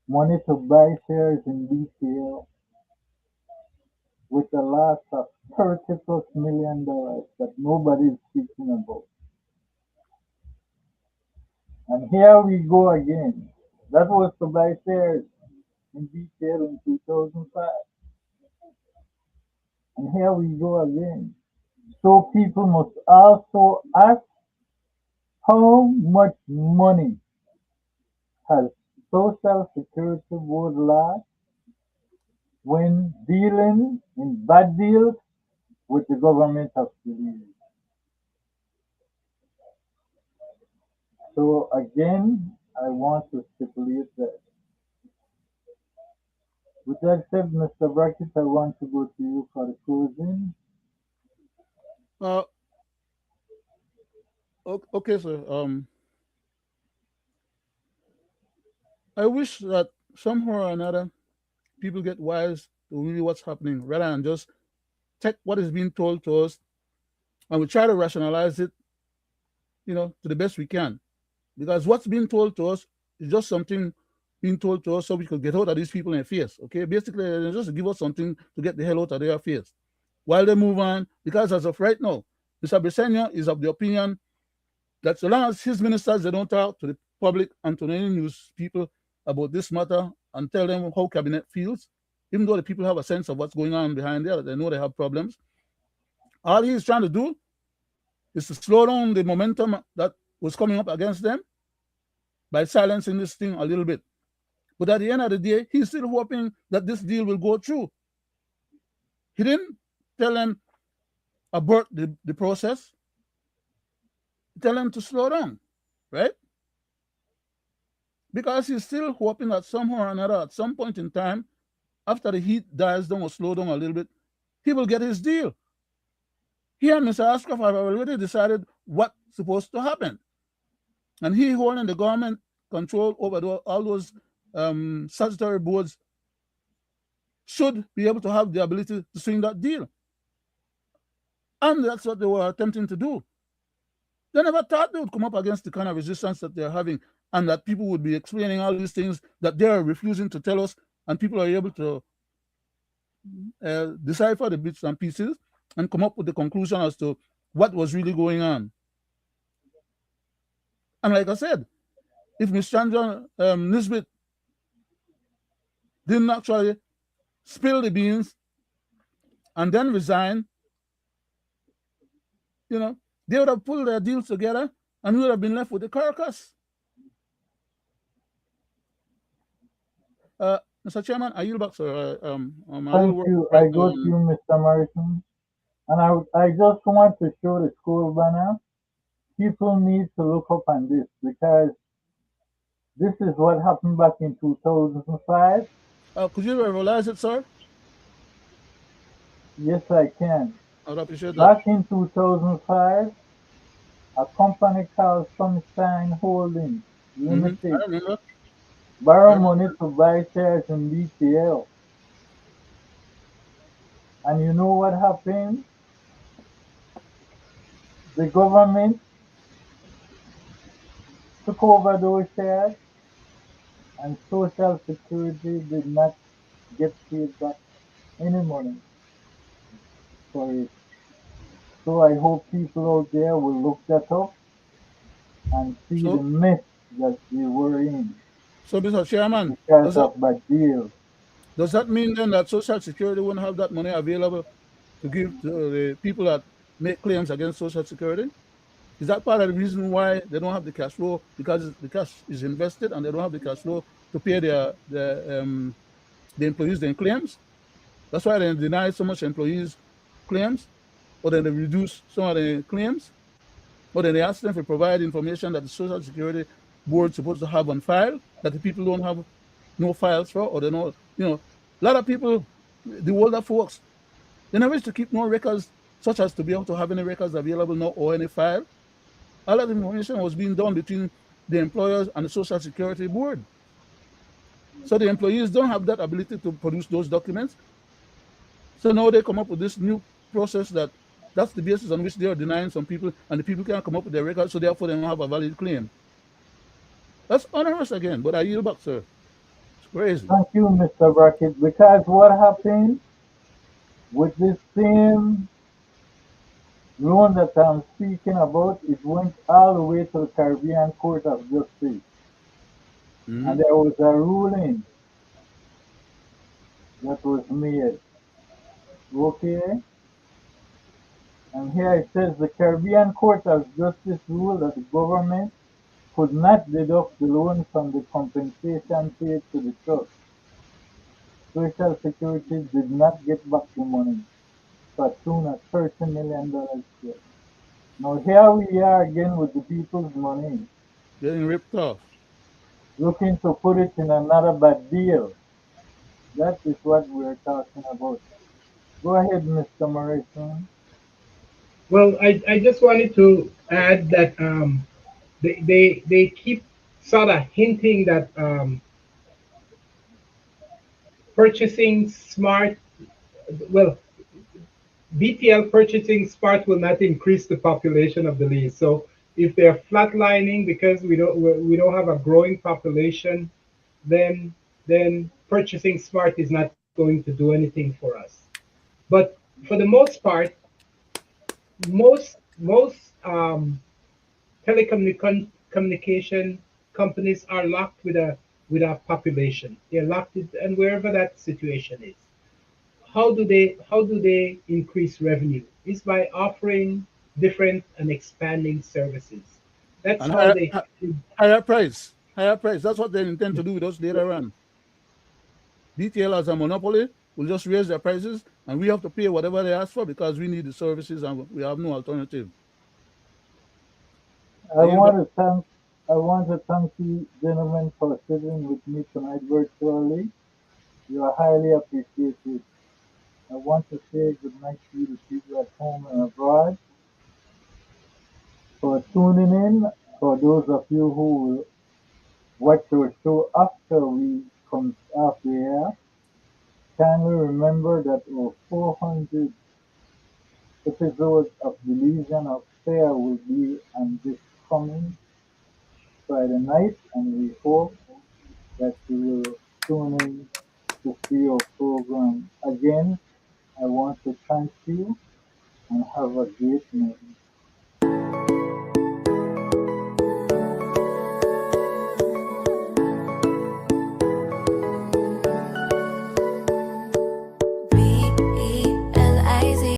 money to buy shares in BTL with a loss of $30+ million that nobody is speaking about. And here we go again. That was to buy shares in BTL in 2005. And here we go again. So people must also ask how much money has Social Security Board lost when dealing in bad deals with the government of Belize. So again, I want to stipulate that. With that said, Mr. Brackett, I want to go to you for the closing. Okay, sir. I wish that somehow or another people get wise to really what's happening rather than just take what is being told to us and we try to rationalize it, to the best we can. Because what's being told to us is just something being told to us so we could get out of these people in their face. Okay, basically, they just give us something to get the hell out of their face while they move on. Because as of right now, Mr. Belizean is of the opinion that so long as his ministers they don't talk to the public and to any news people about this matter and tell them how cabinet feels, even though the people have a sense of what's going on behind there, they know they have problems. All he's trying to do is to slow down the momentum that was coming up against them by silencing this thing a little bit. But at the end of the day, he's still hoping that this deal will go through. He didn't tell them abort the process. He tell them to slow down, right? Because he's still hoping that somehow or another, at some point in time, after the heat dies down or slow down a little bit, he will get his deal. He and Mr. Ascroft have already decided what's supposed to happen. And he holding the government control over all those statutory boards should be able to have the ability to swing that deal. And that's what they were attempting to do. They never thought they would come up against the kind of resistance that they're having and that people would be explaining all these things that they're refusing to tell us, and people are able to decipher the bits and pieces and come up with the conclusion as to what was really going on. And like I said, if Ms. Chandra Nisbet didn't actually spill the beans and then resign, they would have pulled their deals together and we would have been left with the carcass. Mr. Chairman, I yield back, sir. Thank you. I go to you, Mr. Morrison. And I just want to show the school banner. People need to look up on this because this is what happened back in 2005. Could you verbalize it, sir? Yes, I can. I would appreciate that. Back in 2005, a company called Sunshine Holdings I Limited remember. I borrowed remember. money to buy shares in BTL. And you know what happened? The government took over those shares and Social Security did not get paid back any money for it. So I hope people out there will look that up and see the So, mess that we were in Mr. Chairman, because of bad deals. does that mean then that Social Security won't have that money available to give to the people that make claims against Social Security? Is that part of the reason why they don't have the cash flow, because the cash is invested and they don't have the cash flow to pay the employees their claims? That's why they deny so much employees claims, or then they reduce some of the claims, or then they ask them to provide information that the Social Security Board is supposed to have on file that the people don't have no files for, or they know, a lot of people, the older folks, they never used to keep no records, such as to be able to have any records available now or any file. All of the information was being done between the employers and the Social Security Board. So the employees don't have that ability to produce those documents. So now they come up with this new process that's the basis on which they are denying some people, and the people can't come up with their records, so therefore they don't have a valid claim. That's onerous again, but I yield back, sir. It's crazy. Thank you, Mr. Brackett, because what happened with this same loan that I'm speaking about, it went all the way to the Caribbean Court of Justice. And there was a ruling that was made. Okay? And here it says the Caribbean Court of Justice ruled that the government could not deduct the loan from the compensation paid to the trust. Social Security did not get back the money for a tune of $30 million. Now here we are again with the people's money, Getting ripped off. looking to put it in another bad deal. That is what we're talking about. Go ahead, Mr. Morrison. Well, I just wanted to add that they keep sort of hinting that purchasing smart, well, BTL purchasing smart will not increase the population of the lease. So if they're flatlining because we don't have a growing population, then purchasing smart is not going to do anything for us. But for the most part, most telecommunication companies are locked with a population. They're locked in, and wherever that situation is. How do they increase revenue? Is by offering different and expanding services. That's And how they higher price. Higher price. That's what they intend to do with us later on. DTL as a monopoly will just raise their prices, and we have to pay whatever they ask for because we need the services and we have no alternative. I want to thank I want to thank you gentlemen for sitting with me tonight virtually. You are highly appreciated. I want to say good night to you, the people at home and abroad, for tuning in. For those of you who will watch our show after we come off the air, kindly remember that our 400 episodes of Belizean Affair will be on this coming Friday night, and we hope that you will tune in to see our program. Again, I want to thank you and have a great night.